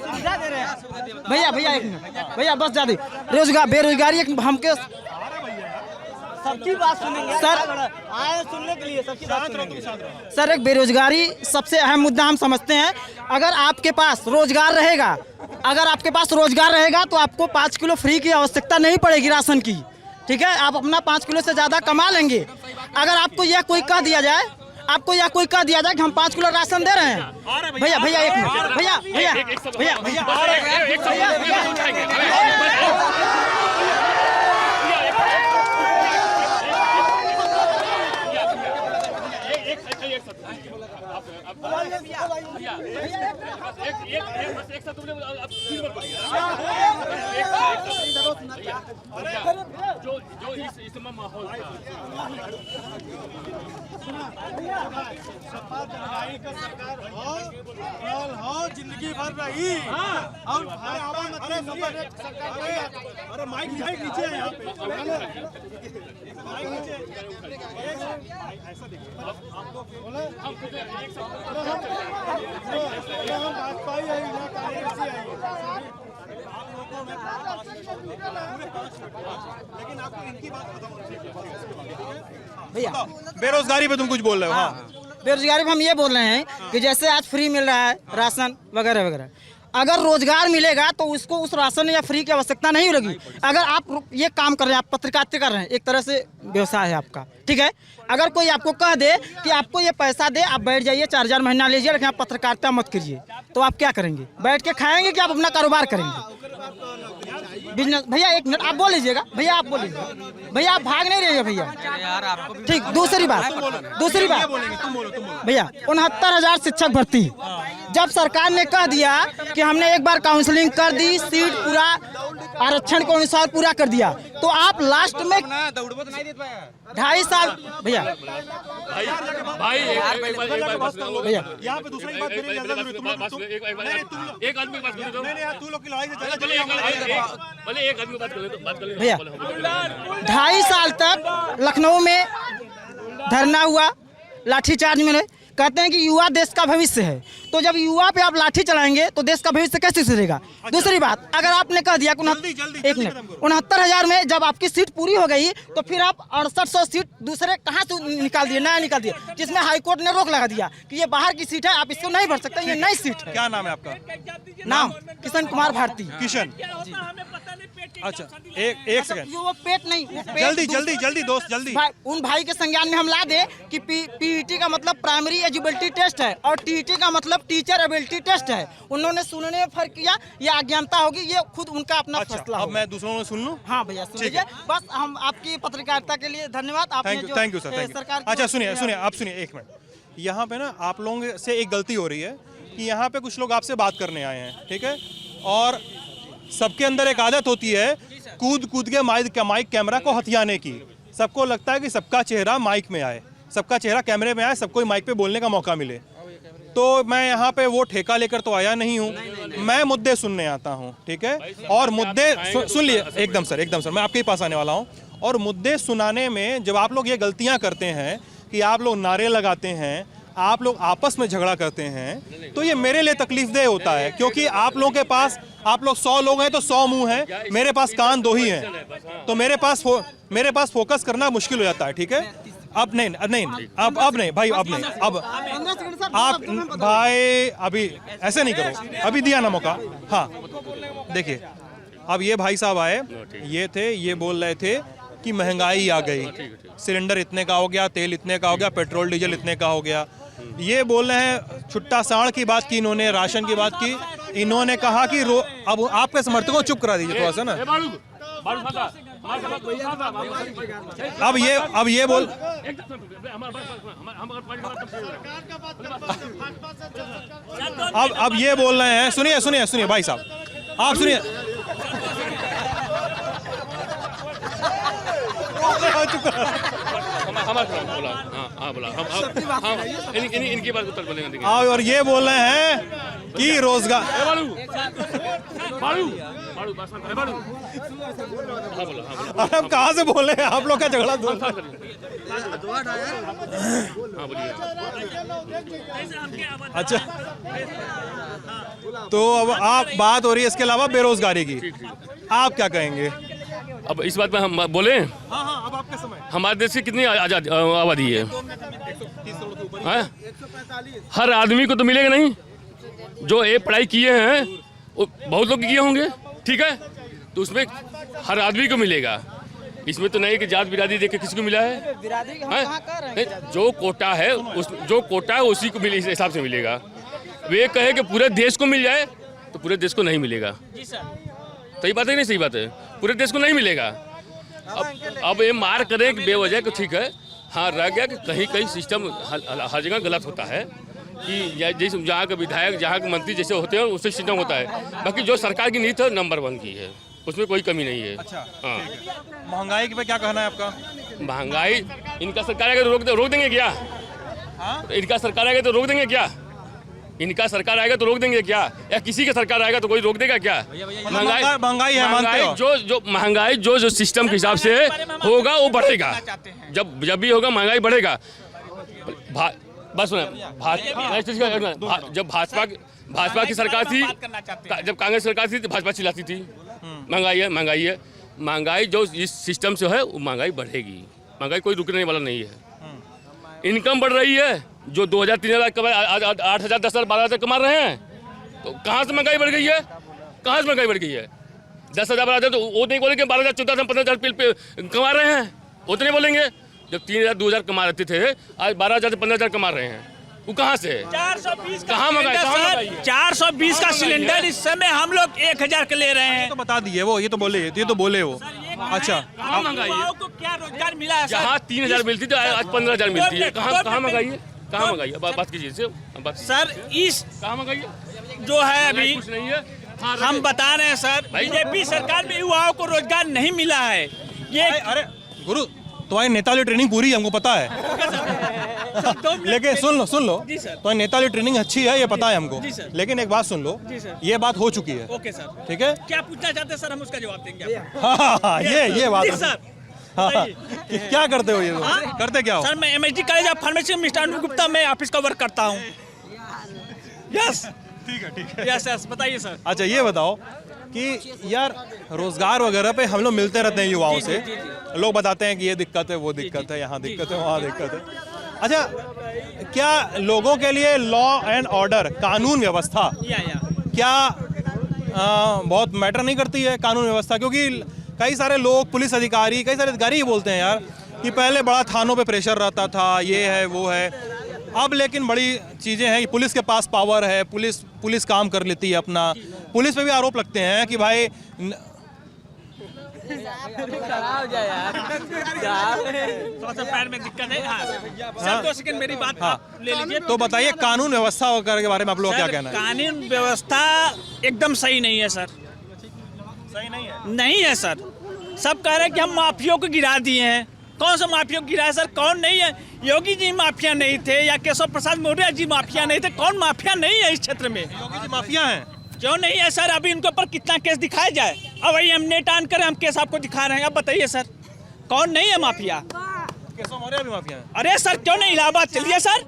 भैया 1 मिनट भैया, बस ज्यादा रोजगार बेरोजगारी हमके सबकी बात सुनेंगे सर, आए सुनने के लिए सबकी बात सुनेंगे। सर एक बेरोजगारी सबसे अहम मुद्दा हम समझते हैं। अगर आपके पास रोजगार रहेगा, तो आपको 5 किलो फ्री की आवश्यकता नहीं पड़ेगी राशन की। ठीक है, आप अपना 5 किलो से ज़्यादा कमा लेंगे। अगर आपको यह कोई कह दिया जाए कि हम 5 किलो राशन दे रहे हैं, भैया 1 मिनट भैया जिंदगी भर रही और अरे माइक नीचे है यहाँ पे। भैया बेरोजगारी पे तुम कुछ बोल रहे हो? हाँ, बेरोजगारी पे हम ये बोल रहे हैं कि जैसे आज फ्री मिल रहा है राशन वगैरह वगैरह, अगर रोजगार मिलेगा तो उसको उस राशन या फ्री की आवश्यकता नहीं होगी। अगर आप ये काम कर रहे हैं, आप पत्रकारिता कर रहे हैं, एक तरह से व्यवसाय है आपका, ठीक है। अगर कोई आपको कह दे कि आपको ये पैसा दे, आप बैठ जाइए 4000 महीना लीजिए, लेकिन आप पत्रकारिता मत कीजिए, तो आप क्या करेंगे? बैठ के खाएंगे कि आप अपना कारोबार करेंगे? बिजनेस भैया 1 मिनट आप बोल लीजिएगा, भैया आप बोल लीजिए, भैया आप भाग नहीं रहिए भैया। ठीक, दूसरी बात भैया, 69,000 शिक्षक भर्ती, जब सरकार ने कह दिया कि हमने एक बार काउंसलिंग कर दी, सीट पूरा आरक्षण के अनुसार पूरा कर दिया, तो आप लास्ट में 2.5 साल भैया भैया यहाँ पे दूसरी बात एक आदमी बात कर दो। तू लोग की लड़ाई से भैया 2.5 साल तक लखनऊ में धरना हुआ, लाठीचार्ज में कहते हैं कि युवा देश का भविष्य है, तो जब युवा पे आप लाठी चलाएंगे तो देश का भविष्य कैसे सुधरेगा? दूसरी बात, अगर आपने कह दिया 69,000 में जब आपकी सीट पूरी हो गई तो फिर आप 6800 सीट दूसरे कहाँ से निकाल दिए, नया निकाल दिए, जिसमें हाईकोर्ट ने रोक लगा दिया कि ये बाहर की सीट है, आप इसको नहीं भर सकते, ये नई सीट है। क्या नाम है आपका? नाम किशन कुमार भारती। किशन, अच्छा एक सेकंड, वो पेट नहीं, वो पेट जल्दी दोस्त जल्दी उन भाई के संज्ञान में हम ला दे कि पीईटी का मतलब प्राइमरी एलिजिबिलिटी टेस्ट है और टीटी का मतलब टीचर एबिलिटी टेस्ट है। उन्होंने सुनने में फर्क किया, ये अज्ञानता होगी, ये खुद उनका अपना फैसला अब होगा। मैं दूसरों को सुन लूं। हाँ भैया सुन लीजिए, बस हम आपकी पत्रकारिता के लिए धन्यवाद। आपने जो thank you sir, thank you. सरकार अच्छा सुनिए, आप सुनिए एक मिनट। यहाँ पे ना आप लोगों से एक गलती हो रही है कि यहाँ पे कुछ लोग आपसे बात करने आए हैं, ठीक है, और सबके अंदर एक आदत होती है कूद के माइक कैमरा को हथियाने की। सबको लगता है कि सबका चेहरा माइक में आए, सबका चेहरा कैमरे में आए, सबको माइक पे बोलने का मौका मिले। तो मैं यहाँ पे वो ठेका लेकर तो आया नहीं हूँ, मैं मुद्दे सुनने आता हूँ, ठीक है। और मुद्दे सुन लिए, एकदम सर, मैं आपके ही पास आने वाला हूँ। और मुद्दे सुनाने में जब आप लोग ये गलतियाँ करते हैं कि आप लोग नारे लगाते हैं, आप लोग आपस में झगड़ा करते हैं, तो ये मेरे लिए तकलीफदेह होता है, क्योंकि आप लोगों के पास, आप लोग 100 लोग हैं तो 100 मुंह हैं, मेरे पास कान 2 ही हैं, तो मेरे पास फोकस करना मुश्किल हो जाता है, ठीक है। अब नहीं भाई, अब आप भाई अभी ऐसे नहीं करो, अभी दिया ना मौका। हाँ देखिए, अब ये भाई साहब आए, ये बोल रहे थे कि महंगाई आ गई, सिलेंडर इतने का हो गया, तेल इतने का हो गया, पेट्रोल डीजल इतने का हो गया। ये बोल रहे हैं, छुट्टा साढ़ की बात की इन्होंने, राशन की बात की इन्होंने, कहा कि अब आपके समर्थकों को चुप करा दीजिए थोड़ा सा ना। अब ये बोल, अब ये बोल रहे हैं, सुनिए भाई साहब, आप सुनिए। इनकी बात उत्तर बोलेंगे। और ये बोल रहे हैं कि रोजगार, अब कहाँ से बोले हैं आप लोग का झगड़ा? अच्छा, तो अब आप बात हो रही है इसके अलावा बेरोजगारी की, आप क्या कहेंगे? अब इस बात में हम बोले, हाँ, अब आपका समय। हमारे देश की कितनी आबादी है? हर आदमी को तो मिलेगा नहीं। जो ये पढ़ाई किए हैं वो बहुत लोग किए होंगे, ठीक है, तो उसमें हर आदमी को मिलेगा। इसमें तो नहीं कि जात बिरादरी देख के किसी को मिला है, जो कोटा है उसी को इस हिसाब से मिलेगा। वे कहे कि पूरे देश को मिल जाए तो पूरे देश को नहीं मिलेगा। सही बात है नहीं? सही बात है, पूरे देश को नहीं मिलेगा। अब ये मार करें कि बेवजह को, ठीक है, हाँ रह गया कि कहीं सिस्टम हर जगह गलत होता है कि जैसे जहाँ के विधायक, जहाँ के मंत्री जैसे होते हैं उससे सिस्टम होता है। बाकी जो सरकार की नीति है नंबर 1 की है, उसमें कोई कमी नहीं है। अच्छा, हाँ। महंगाई पे क्या कहना है आपका? महंगाई इनका सरकार आएगा तो रोक देंगे क्या? हाँ? इनका सरकार आएगा तो रोक देंगे क्या? इनका सरकार आएगा तो रोक देंगे क्या? या किसी का सरकार आएगा तो कोई रोक देगा क्या? महंगाई है, मानते हो? जो महंगाई जो सिस्टम के हिसाब से होगा वो बढ़ेगा। जब भी होगा महंगाई बढ़ेगा। बस जब भाजपा की सरकार थी, जब कांग्रेस सरकार थी तो भाजपा चिल्लाती थी महंगाई है। महंगाई जो इस सिस्टम से है वो महंगाई बढ़ेगी। महंगाई कोई रुकने वाला नहीं है। इनकम बढ़ रही है, जो 2000-3000 कमा, आज 8000, 10,000, 12,000 कमा रहे हैं, तो कहाँ से महंगाई बढ़ गई है? कहाँ से महंगाई बढ़ गई है? 10,000, 12,000 तो वो नहीं बोलेंगे, 12,000, 14,000, 15,000 कमा रहे हैं, उतने बोलेंगे। जब 3,000, 2,000 कमा रहे थे, आज 12,000 से 15,000 कमा रहे हैं, वो कहाँ से? 420 कहाँ महंगाई? 420 का सिलेंडर इस समय हम लोग 1,000 के ले रहे हैं। तो बता दिए वो, ये तो बोले वो। अच्छा, कहाँ महंगाई है? को क्या रोजगार मिला है? जहाँ 3,000 मिलती थी आज 15,000 मिलती है। कहाँ महंगाई है? कहाँ महंगाई है? बात कीजिए सर, इस कहाँ महंगाई है? जो है अभी कुछ नहीं है। हम बता रहे हैं सर, बीजेपी सरकार में युवाओं को रोजगार नहीं मिला है। ये अरे गुरु, तुम्हारी नेता वाली ट्रेनिंग पूरी है, हमको पता है। लेकिन सुन लो, तुम्हारी नेता वाली ट्रेनिंग अच्छी है, ये पता है हमको। लेकिन एक बात सुन लो, ये बात हो चुकी है। ओके सर, ठीक है। क्या पूछना चाहते हैं सर, हम उसका जवाब देंगे। हाँ, ये बात है सर। हाँ, क्या करते हो ये? करते क्या हो? सर, मैं MSD कॉलेज ऑफ फार्मेसी में मिस्टर अनूप गुप्ता में ऑफिस का वर्क करता हूँ। यस, ठीक है। यस, बताइए सर। अच्छा, ये बताओ कि यार रोजगार वगैरह पे हम लोग मिलते रहते हैं युवाओं से, लोग बताते हैं कि ये दिक्कत है, वो दिक्कत है, यहाँ दिक्कत है, वहाँ दिक्कत है। अच्छा, क्या लोगों के लिए लॉ एंड ऑर्डर, कानून व्यवस्था क्या बहुत मैटर नहीं करती है? कानून व्यवस्था, क्योंकि कई सारे लोग, पुलिस अधिकारी, कई सारे अधिकारी ही बोलते हैं यार कि पहले बड़ा थानों पे प्रेशर रहता था, ये है वो है, अब लेकिन बड़ी चीज़ें हैं, पुलिस के पास पावर है, पुलिस काम कर लेती है अपना। पुलिस पे भी आरोप लगते हैं कि भाई थोड़ा सा पैर में दिक्कत है। हाँ सर 2 सेकंड मेरी बात आप ले लीजिए। तो बताइए कानून व्यवस्था वगैरह के बारे में आप लोग क्या कहना है? कानून व्यवस्था एकदम सही नहीं है सर, सही नहीं है। नहीं है सर। सब कह रहे हैं कि हम माफियों को गिरा दिए हैं। कौन सा माफिया को गिरा है सर? कौन नहीं है? योगी जी माफिया नहीं थे या केशव प्रसाद मौर्य जी माफिया नहीं थे? कौन माफिया नहीं है इस क्षेत्र में? योगी जी माफिया हैं। क्यों नहीं है सर? अभी इनके ऊपर कितना केस दिखाया जाए। अब वही हम नेट ऑन करें, हम केस आपको दिखा रहे हैं। अब बताइए सर कौन नहीं है माफिया? केशव मौर्य भी माफिया हैं। अरे सर क्यों नहीं? इलाहाबाद चलिए सर,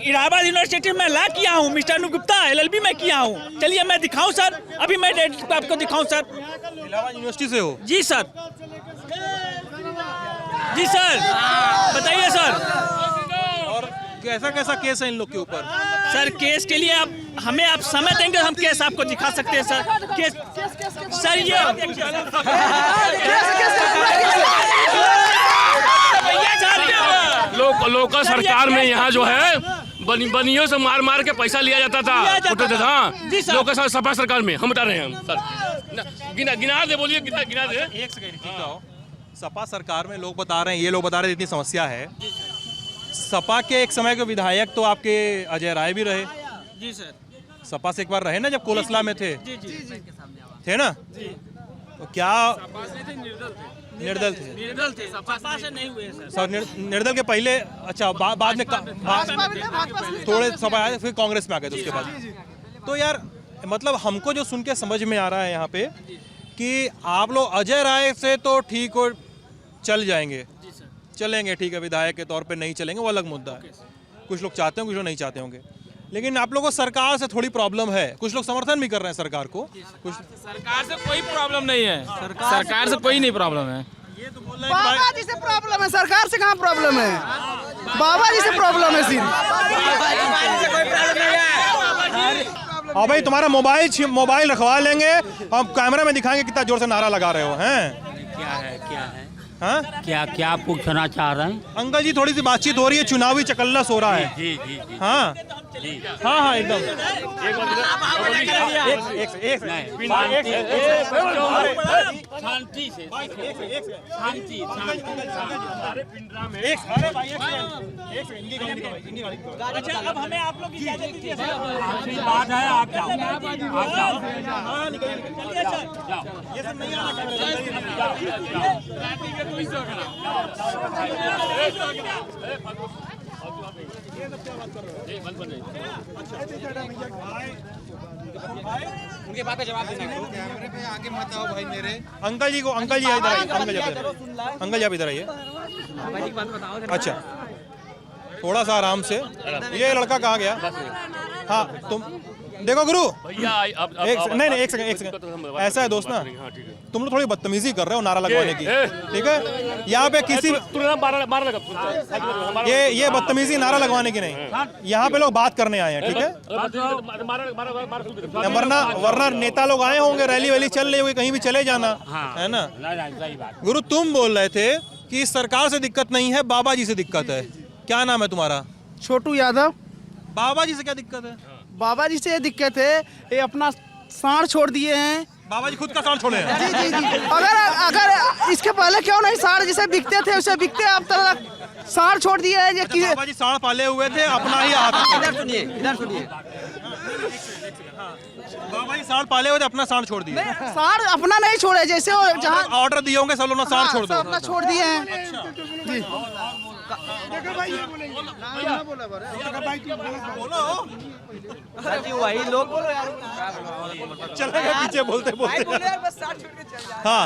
इलाहाबाद यूनिवर्सिटी में ला किया हूँ, मिस्टर अनु गुप्ता LLB में किया हूँ। चलिए मैं दिखाऊं सर, अभी मैं डेट आपको दिखाऊं सर। इलाहाबाद यूनिवर्सिटी से हो? जी सर, जी सर बताइए सर। और कैसा कैसा केस है इन लोग के ऊपर? सर केस के लिए आप हमें आप समय देंगे, हम केस आपको दिखा सकते हैं सर। केस सर ये लोकल सरकार में यहाँ जो है बनियों से मार मार के पैसा लिया जाता था। हाँ लोकल सपा सरकार में हम बता रहे हैं सर। गिना दे, बोलिए गिना दे। एक सेकंड ठीक है। सपा सरकार में लोग बता रहे हैं, ये लोग बता रहे हैं इतनी समस्या है। सपा के एक समय के विधायक तो आपके अजय राय भी रहे। जी सर। सपा से एक बार रहे ना जब कोलसला में थे? जी जी जी थे ना? तो क्या निर्दल थे? निर्दल थे, सपा से नहीं हुए सर। सर निर्दल के पहले अच्छा बाद में थोड़े सपा आए, फिर कांग्रेस में आ गए थे उसके बाद। तो यार मतलब हमको जो सुन के समझ में आ रहा है यहाँ पे कि आप लोग अजय राय से तो ठीक हो चल जाएंगे, चलेंगे ठीक है, विधायक के तौर पे नहीं चलेंगे वो अलग मुद्दा है। कुछ लोग चाहते होंगे, कुछ लोग नहीं चाहते होंगे, लेकिन आप लोगों को सरकार से थोड़ी प्रॉब्लम है। कुछ लोग समर्थन भी कर रहे हैं सरकार को। कुछ सरकार से कोई प्रॉब्लम नहीं है, सरकार से कोई नहीं प्रॉब्लम है। ये तो बोल रहे हैं कि भाई बाबा जी से प्रॉब्लम है, सरकार से कहाँ प्रॉब्लम है? बाबा जी से प्रॉब्लम है सिर्फ। हाँ भाई तुम्हारा मोबाइल रखवा लेंगे, हम कैमरा में दिखाएंगे कितना जोर से नारा लगा रहे हो। हैं क्या है हाँ क्या पूछना चाह रहे हैं? अंकल जी थोड़ी सी बातचीत हो रही है, चुनावी चकल्लस हो रहा है। जी हाँ हाँ हाँ एकदम। शांति से अच्छा अब हमें आप लोग इजाजत दीजिए सर। बात है, आप जाओ। चलिए सर। ये सब नहीं आना। उनके बात का जवाब देना। कैमरे पे आगे मत आओ भाई मेरे। अंकल जी इधर आइए, अंकल जी आप इधर आइए। अच्छा थोड़ा सा आराम से। ये लड़का कहाँ गया? हाँ तुम देखो गुरु भैया एक सेकंड ऐसा है दोस्त ना, तुम लोग थोड़ी बदतमीजी कर रहे हो नारा लगवाने की, ठीक है? यहाँ पे किसी ये बदतमीजी नारा लगवाने की नहीं, यहाँ पे लोग बात करने आए हैं, ठीक है? वरना नेता लोग आए होंगे, रैली वैली चल रही होगी, कहीं भी चले जाना है ना। गुरु तुम बोल रहे थे कि इस सरकार से दिक्कत नहीं है, बाबा जी से दिक्कत है। क्या नाम है तुम्हारा? छोटू यादव। बाबा जी से क्या दिक्कत है? बाबा जी से ये दिक्कत है, ये अपना सांड छोड़ दिए हैं। बाबा जी खुद का सांड छोड़े हैं? जी जी जी। अगर इसके पहले क्यों नहीं सांड जिसे बिकते थे उसे बिकते, अब तक सांड छोड़ दिए हैं। ये बाबा जी सांड पाले हुए थे, अपना ही हाथ। इधर सुनिए। बाबा जी सांड पाले हुए थे, अपना सांड छोड़ दिए। सांड अपना नहीं छोड़े, जैसे वो जहाँ ऑर्डर दिए होंगे सब लोग ना सांड छोड़ दो। अपना छोड़ दिए हैं। जी वही लोग चले गए पीछे बोलते हाँ।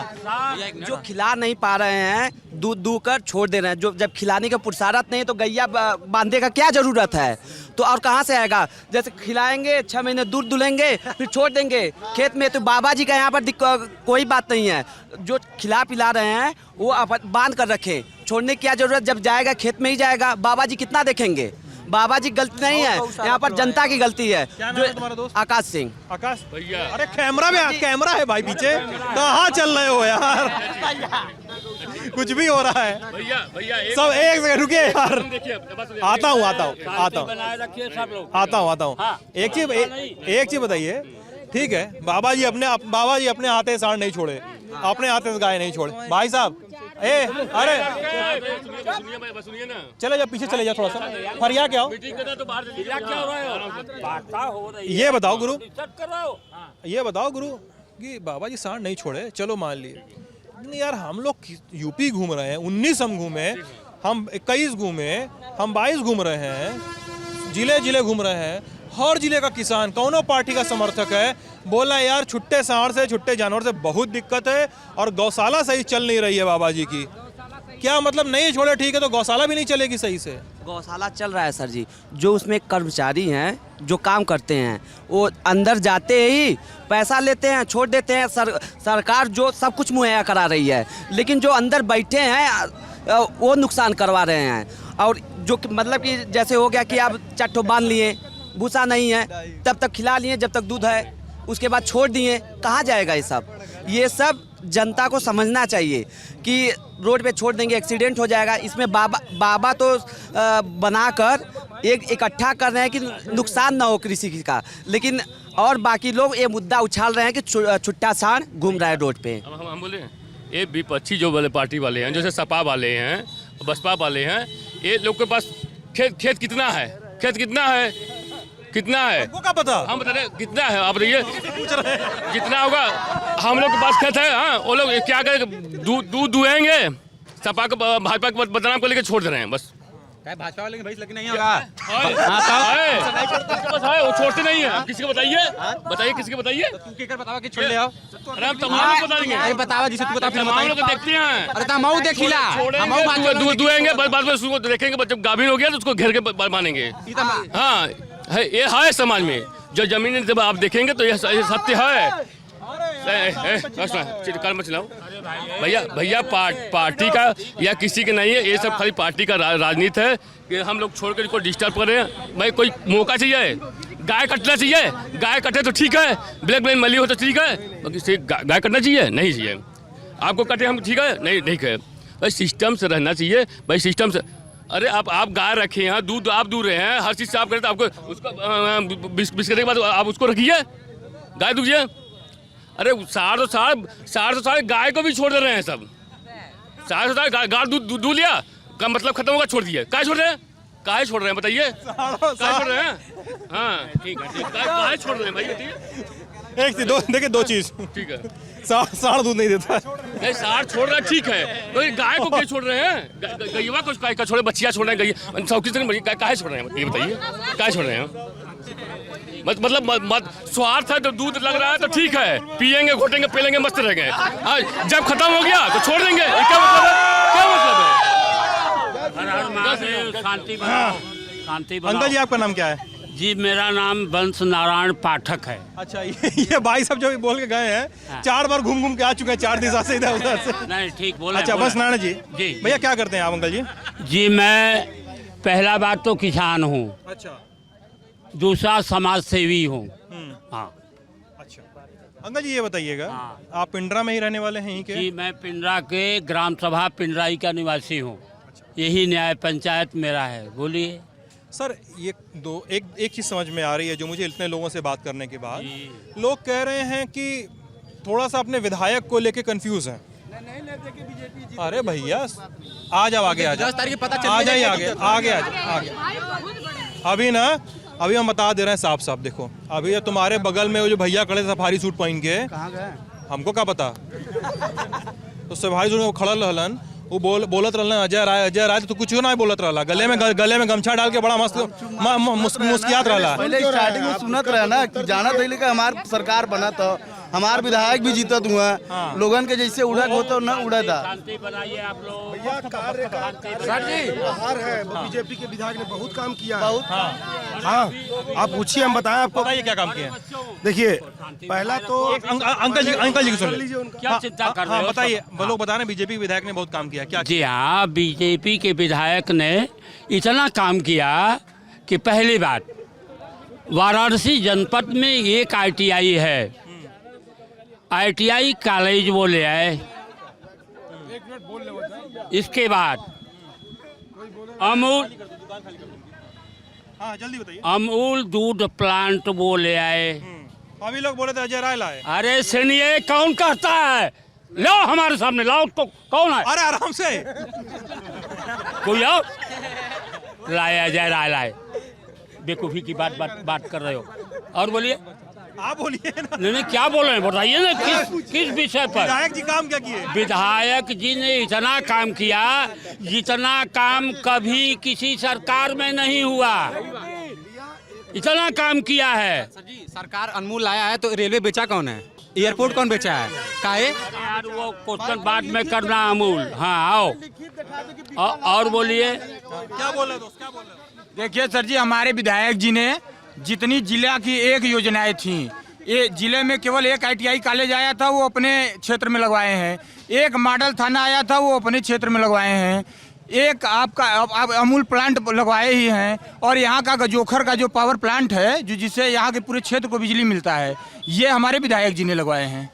जो खिला नहीं पा रहे हैं, दूध दूकर छोड़ दे रहे हैं। जो जब खिलाने का पुरसारत नहीं तो गैया बांधने का क्या जरूरत है? तो और कहाँ से आएगा? जैसे खिलाएंगे 6 महीने दूध दुलेंगे फिर छोड़ देंगे खेत में। तो बाबा जी का यहाँ पर कोई बात नहीं है। जो खिला पिला रहे हैं वो बांध कर रखें, छोड़ने की क्या जरूरत? जब जाएगा खेत में ही जाएगा। बाबा जी कितना देखेंगे? बाबा जी गलती नहीं है, यहाँ पर जनता की गलती है। क्या नाम है तुम्हारा दोस्त? आकाश सिंह। आकाश भैया अरे कैमरा है भाई पीछे, कहाँ चल रहे हो यार? कुछ भी हो रहा है भैया भैया सब। एक सेकंड रुकिए यार, देखिए आता हूँ। एक चीज बताइए, ठीक है बाबा जी अपने हाथे सांड नहीं छोड़े, अपने हाथे से गाय नहीं छोड़े। भाई साहब अरे सुनिए ना, चले जाओ पीछे, चले जाओ थोड़ा सा, फरिया क्या हो? ये बताओ गुरु कि बाबा जी सांड नहीं छोड़े, चलो मान लिए, नहीं यार हम लोग यूपी घूम रहे हैं, 19 हम घूमे, हम 21 घूमे, हम 22 घूम रहे हैं, जिले घूम रहे हैं। हर जिले का किसान कौनों पार्टी का समर्थक है, बोला यार छुट्टे सांड से, छुट्टे जानवर से बहुत दिक्कत है और गौशाला सही चल नहीं रही है बाबा जी की। क्या मतलब नहीं छोड़े ठीक है, तो गौशाला भी नहीं चलेगी सही से? गौशाला चल रहा है सर जी, जो उसमें कर्मचारी हैं जो काम करते हैं वो अंदर जाते ही पैसा लेते हैं, छोड़ देते हैं। सरकार जो सब कुछ मुहैया करा रही है, लेकिन जो अंदर बैठे हैं वो नुकसान करवा रहे हैं। और जो मतलब कि जैसे हो गया कि आप चट्टो बांध लिए, भूसा नहीं है तब तक खिला लिए जब तक दूध है, उसके बाद छोड़ दिए, कहाँ जाएगा ये सब? ये सब जनता को समझना चाहिए कि रोड पे छोड़ देंगे एक्सीडेंट हो जाएगा। इसमें बाबा तो बनाकर एक इकट्ठा कर रहे हैं कि नुकसान ना हो कृषि का, लेकिन और बाकी लोग ये मुद्दा उछाल रहे हैं कि छुट्टा सांड घूम रहा है रोड पे। अब हम बोले ये विपक्षी जो वाले पार्टी वाले हैं, जैसे सपा वाले हैं, बसपा वाले हैं, ये लोग के पास खेत कितना है? कितना है वो क्या पता? हम बता रहे कितना है, आप बताइए जितना होगा। हम लोग के पास खेत है, हाँ वो लोग क्या करें, दूध दुहेंगे, सपा को भाजपा को बदनाम को लेकर छोड़ दे रहे हैं बस। भाजपा वाले भैंस लेकिन नहीं होगा, वो छोड़ते नहीं है। किसी को बताइए किसी को बताइए, बतावा कि छोड़ ले आओ। अरे हम तमाम लोग बता देंगे, बतावा जिसे तू बता, तमाम लोग देखते हैं। अरे तमाऊ देखिला, दूध दुहेंगे, बाद में उसको देखेंगे, जब गाभिन हो गया तो उसको घेर के मानेंगे। हाँ है, ये है समाज में जो जमीन जब आप देखेंगे तो ये सत्य है। कर मत चलाओ भैया पार्टी का या किसी के नहीं है, ये सब खाली पार्टी का राजनीति है कि हम लोग छोड़ कर इसको डिस्टर्ब कर रहे हैं। भाई कोई मौका चाहिए, गाय कटना चाहिए, गाय कटे तो ठीक है, ब्लैक ब्लेन मली हो तो ठीक है, बाकी गाय कटना चाहिए नहीं चाहिए, आपको कटे हम ठीक है नहीं ठीक है। भाई सिस्टम से रहना चाहिए, भाई सिस्टम से। अरे आप गाय रखे हैं, दूध आप दूध रहे हैं, हर चीज़ से आप करें तो आपको उसको बिस्किट के बाद आप उसको रखिए, गाय दूधिए। अरे साढ़े गाय को भी छोड़ दे रहे हैं सब, साढ़े गाय दूध लिया का मतलब खत्म होगा, छोड़ दिए। काय छोड़ रहे हैं बताइए, काय छोड़ रहे हैं? हाँ ठीक है, काय छोड़ रहे हैं भाई बताइए। एक देखिए दो चीज, ठीक है, साढ़ दूध नहीं देता, नहीं साढ़ छोड़ रहा है ठीक है, तो गाय को क्यों छोड़ रहे हैं? गईवा कुछ का छोड़े, बच्चियाँ छोड़ रहे हैं, गई 100 गाय छोड़ रहे हैं, ये बताइए काय छोड़ रहे हैं? मतलब स्वार्थ है तो दूध लग रहा है तो ठीक है, पियेंगे घोटेंगे पेलेंगे मस्त रहेंगे, जब खत्म हो गया तो छोड़ देंगे, क्या मतलब है? शांति। अंकल जी आपका नाम क्या है? जी मेरा नाम वंश नारायण पाठक है। अच्छा, ये भाई सब जो बोल के गए हैं, 4 बार घूम के आ चुके हैं, 4 दिशा से इधर उधर से। नहीं ठीक बोले। अच्छा वंश नारायण जी, भैया क्या करते हैं आप अंकल जी? जी मैं पहला बात तो किसान हूँ, अच्छा, दूसरा समाज सेवी हूँ। हाँ अच्छा अंकल जी ये बताइएगा, आप पिंडरा में ही रहने वाले हैं के? जी मैं पिंडरा के ग्राम सभा पिंडराई का निवासी हूँ, यही न्याय पंचायत मेरा है। बोलिए सर, ये एक चीज़ समझ में आ रही है जो मुझे इतने लोगों से बात करने के बाद, लोग कह रहे हैं कि थोड़ा सा अपने विधायक को लेके कंफ्यूज हैं। अरे भैया आ जाओ आगे, आ जाइए आगे। अभी हम बता दे रहे हैं साफ साफ, देखो अभी तुम्हारे बगल में वो जो भैया खड़े सफारी सूट पहन के, हमको क्या पता, तो सफारी सूट में खड़ा रहलन, वो बोलत रहना अजय राय तो कुछ ना बोलत रहला, गले में गमछा डाल के बड़ा मस्त मुस्कियात रहला। पहले स्टार्टिंग में सुनत रहे ना कि जाना पहले का हमार सरकार बना तो हमार विधायक भी जीतत हुआ, लोगन के जैसे उड़क होता न उड़ा था। शांति बनाइए आप लोग। सर जी बाहर है, बीजेपी के विधायक ने बहुत काम किया, बहुत। हाँ आप पूछिए, हम बताएं आपको। बताइए क्या काम किया? देखिए पहला तो अंकल जी सुन लीजिए, क्या चिंता कर रहे हो? बताइए, वो लोग बता रहे हैं बीजेपी के विधायक ने बहुत काम किया, क्या? जी हाँ, बीजेपी के विधायक ने इतना काम किया कि पहली बात वाराणसी जनपद में एक ITI है, ITI कॉलेज वो ले आए। इसके बाद अमूल दूध प्लांट वो ले आए। अभी लोग बोले थे अजय राय लाए। अरे सुनिए, कौन कहता है? लाओ हमारे सामने, लाओ तो कौन है? अरे आराम से कोई और लाए, अजय राय लाए। बेवकूफ़ी की बात कर रहे हो। और बोलिए, आप बोलिए ना। नहीं क्या बोल रहे हैं, बताइए ना किस विषय पर। विधायक जी काम क्या किए? विधायक जी ने इतना काम किया जितना काम कभी किसी सरकार में नहीं हुआ, इतना काम किया है। सर जी, सरकार अनमोल लाया है तो रेलवे बेचा कौन है? एयरपोर्ट कौन बेचा है? काहे? यार वो क्वेश्चन बाद में करना अमूल। हाँ आओ और बोलिए। क्या बोल रहे दोस्त, क्या बोल रहे? देखिए सर जी, हमारे विधायक जी ने जितनी जिला की एक योजनाएं थी, ये जिले में केवल एक ITI कॉलेज आया था, वो अपने क्षेत्र में लगवाए हैं। एक मॉडल थाना आया था, वो अपने क्षेत्र में लगवाए हैं। एक आपका अमूल प्लांट लगवाए ही हैं। और यहाँ का गजोखर का जो पावर प्लांट है, जो जिससे यहाँ के पूरे क्षेत्र को बिजली मिलता है, ये हमारे विधायक जी ने लगवाए हैं।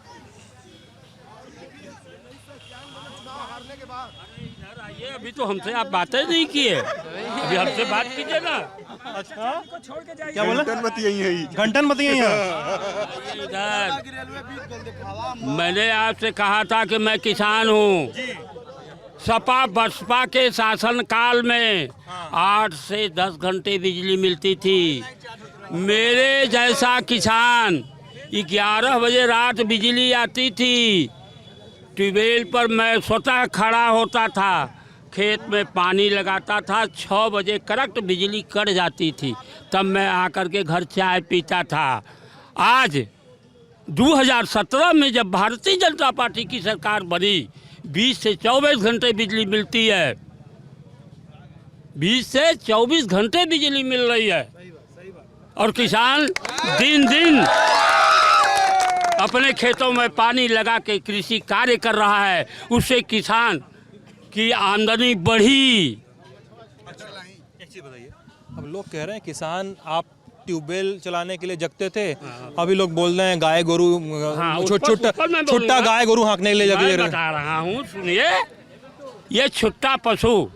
ये अभी तो हमसे आप बातें नहीं किए, अभी हमसे बात कीजिए ना। अच्छा क्या बोला? घंटन यही इधर मैंने आपसे कहा था कि मैं किसान हूँ। सपा बसपा के शासन काल में 8 से 10 घंटे बिजली मिलती थी। मेरे जैसा किसान 11 बजे रात बिजली आती थी, ट्यूबवेल पर मैं स्वतः खड़ा होता था, खेत में पानी लगाता था, 6 बजे करेक्ट बिजली कट जाती थी, तब मैं आकर के घर चाय पीता था। आज 2017 में जब भारतीय जनता पार्टी की सरकार बनी, 20 से 24 घंटे बिजली मिलती है। 20 से 24 घंटे बिजली मिल रही है और किसान दिन दिन अपने खेतों में पानी लगा के कृषि कार्य कर रहा है, उससे किसान की आमदनी बढ़ी। एक चीज़ बताइए, अब लोग कह रहे हैं किसान आप ट्यूबवेल चलाने के लिए जगते थे, अभी लोग बोल रहे हैं गाय गोरू छुट्टा गाय गोरू हाँकने के लिए जगते। बता रहा हूँ, सुनिए, ये छुट्टा पशु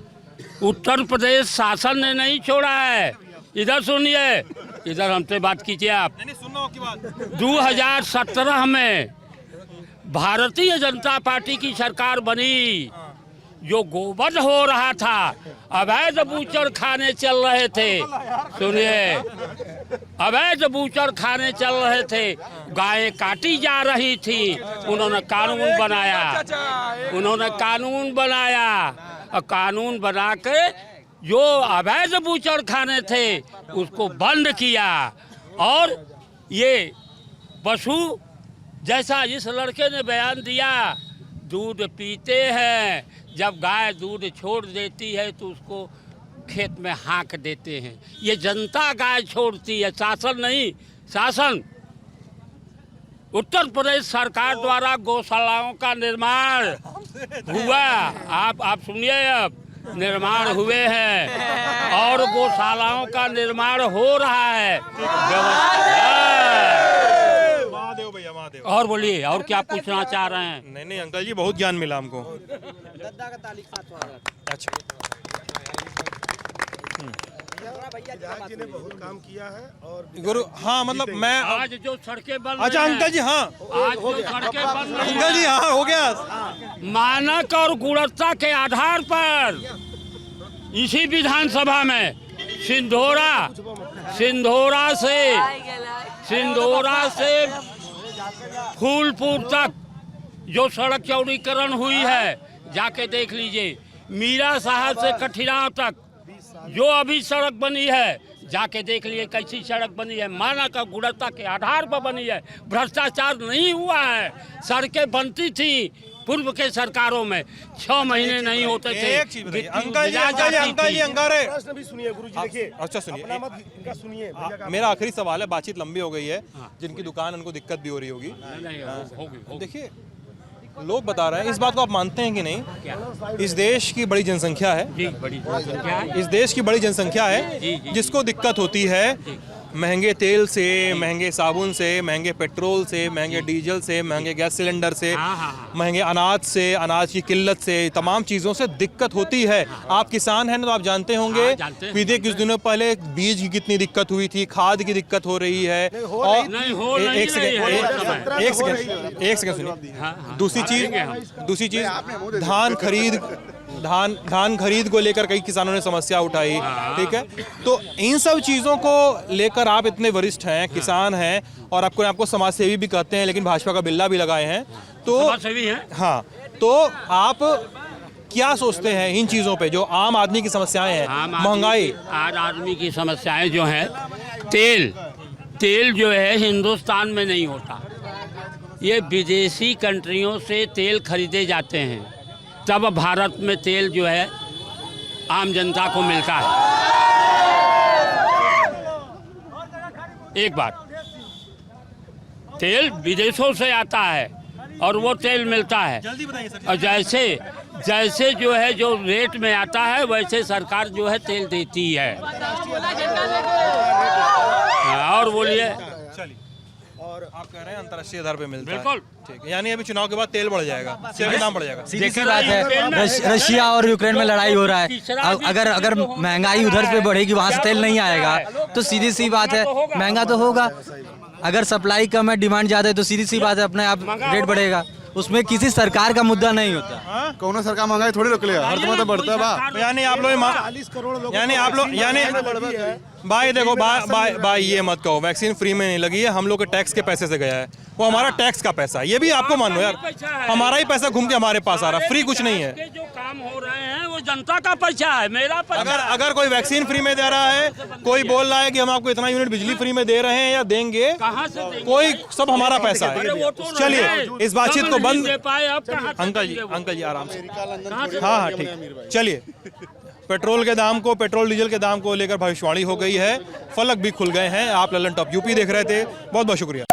उत्तर प्रदेश शासन ने नहीं छोड़ा है। इधर सुनिए, इधर हमसे बात कीजिए आप। 2017 में भारतीय जनता पार्टी की सरकार बनी, जो गोवध हो रहा था, अवैध बूचर खाने चल रहे थे। सुनिए, अवैध बूचर खाने चल रहे थे, गायें काटी जा रही थी। उन्होंने कानून बनाया और कानून बना के जो अवैध बूचर खाने थे उसको बंद किया। और ये पशु, जैसा इस लड़के ने बयान दिया, दूध पीते हैं, जब गाय दूध छोड़ देती है तो उसको खेत में हाँक देते हैं। ये जनता गाय छोड़ती है, शासन नहीं। शासन उत्तर प्रदेश सरकार द्वारा गौशालाओं का निर्माण हुआ। आप सुनिए, अब निर्माण हुए हैं और गौशालाओं का निर्माण हो रहा है। महादेव भैया, महादेव। और बोलिए, और क्या पूछना चाह रहे हैं? नहीं अंकल जी, बहुत ज्ञान मिला हमको। अच्छा, जी ने बहुत काम किया है और गुरु, हाँ मतलब मैं आज जो सड़कें बन रही अच्छा हैं, अंकल जी, हाँ आज जो सड़कें बन रही अंकल जी, हाँ हो गया। मानक और गुणवत्ता के आधार पर इसी विधानसभा में सिंधोरा से फूलपुर तक जो सड़क चौड़ीकरण हुई है, जाके देख लीजिए। मीरा साहब से कठिनाव तक जो अभी सड़क बनी है, जाके देख लिए कैसी सड़क बनी है। मानक और गुणवत्ता के आधार पर बनी है, भ्रष्टाचार नहीं हुआ है। सड़कें बनती थी पूर्व के सरकारों में, 6 महीने नहीं होते थे। एक चीज बताइए अंकल जी, अंगारे प्रश्न भी सुनिए गुरुजी, देखिए। अच्छा सुनिए, इनका सुनिए। मेरा आखिरी सवाल है, बातचीत लंबी हो गई है, जिनकी दुकान उनको दिक्कत भी हो रही होगी। देखिए, लोग बता रहे हैं, इस बात को आप मानते हैं कि नहीं? इस देश की बड़ी जनसंख्या है, जी बड़ी जनसंख्या है, इस देश की बड़ी जनसंख्या है जिसको दिक्कत होती है महंगे तेल से, महंगे साबुन से, महंगे पेट्रोल से, महंगे डीजल से, महंगे गैस सिलेंडर से, महंगे अनाज से, अनाज की किल्लत से, तमाम चीज़ों से दिक्कत होती है। आप किसान हैं ना, तो आप जानते होंगे पिछले कुछ दिनों पहले बीज की कितनी दिक्कत हुई थी, खाद की दिक्कत हो रही है। और एक सेकंड सुनिए। दूसरी चीज़ धान खरीद को लेकर कई किसानों ने समस्या उठाई, ठीक है? तो इन सब चीज़ों को लेकर आप इतने वरिष्ठ हैं, किसान हैं, और आपको समाज सेवी भी कहते हैं, लेकिन भाजपा का बिल्ला भी लगाए हैं, तो सभी हैं। हाँ, तो आप क्या सोचते हैं इन चीज़ों पे जो आम आदमी की समस्याएं हैं? महंगाई, आम आदमी की समस्याएं जो हैं, तेल जो है हिंदुस्तान में नहीं होता, ये विदेशी कंट्रियों से तेल खरीदे जाते हैं, तब भारत में तेल जो है आम जनता को मिलता है। एक बात, तेल विदेशों से आता है और वो तेल मिलता है, और जैसे जो है जो रेट में आता है वैसे सरकार जो है तेल देती है। और बोलिए, और आप कह रहे हैं अंतर्राष्ट्रीय आधार पे मिलता है। बिल्कुल ठीक है, यानी अभी चुनाव के बाद तेल बढ़ जाएगा, तेल का दाम बढ़ जाएगा। सीधी सी बात है, रशिया और यूक्रेन में लड़ाई हो रहा है, अगर महंगाई उधर पे बढ़ेगी, वहाँ से तेल नहीं आएगा, तो सीधी सी बात है महंगा तो होगा। अगर सप्लाई कम है, डिमांड ज़्यादा है, तो सीधी सी बात है अपने आप रेट बढ़ेगा। उसमें किसी सरकार का मुद्दा नहीं होता। कौन सरकार महंगाई थोड़ी रोक लेगा, हर समय तो बढ़ता है बा। यानी आप लोग 40 करोड़ लोग, यानी भाई देखो भाई ये मत कहो वैक्सीन फ्री में नहीं लगी है, हम लोग के टैक्स के पैसे से गया है, वो हमारा टैक्स का पैसा है, ये भी आपको मानो यार, हमारा ही पैसा घूम के हमारे पास आ रहा है, फ्री कुछ नहीं है। जो काम हो रहे हैं वो जनता का पैसा है, मेरा पैसा। अगर कोई वैक्सीन फ्री में दे रहा है, कोई बोल रहा है कि हम आपको इतना यूनिट बिजली फ्री में दे रहे हैं या देंगे, कहाँ से देंगे? कोई सब हमारा पैसा है। चलिए इस बातचीत को बंद, अंकल जी आराम से, हाँ ठीक, चलिए। पेट्रोल डीजल के दाम को लेकर भविष्यवाणी हो गई है, फलक भी खुल गए हैं। आप ललन टॉप यूपी देख रहे थे, बहुत बहुत शुक्रिया।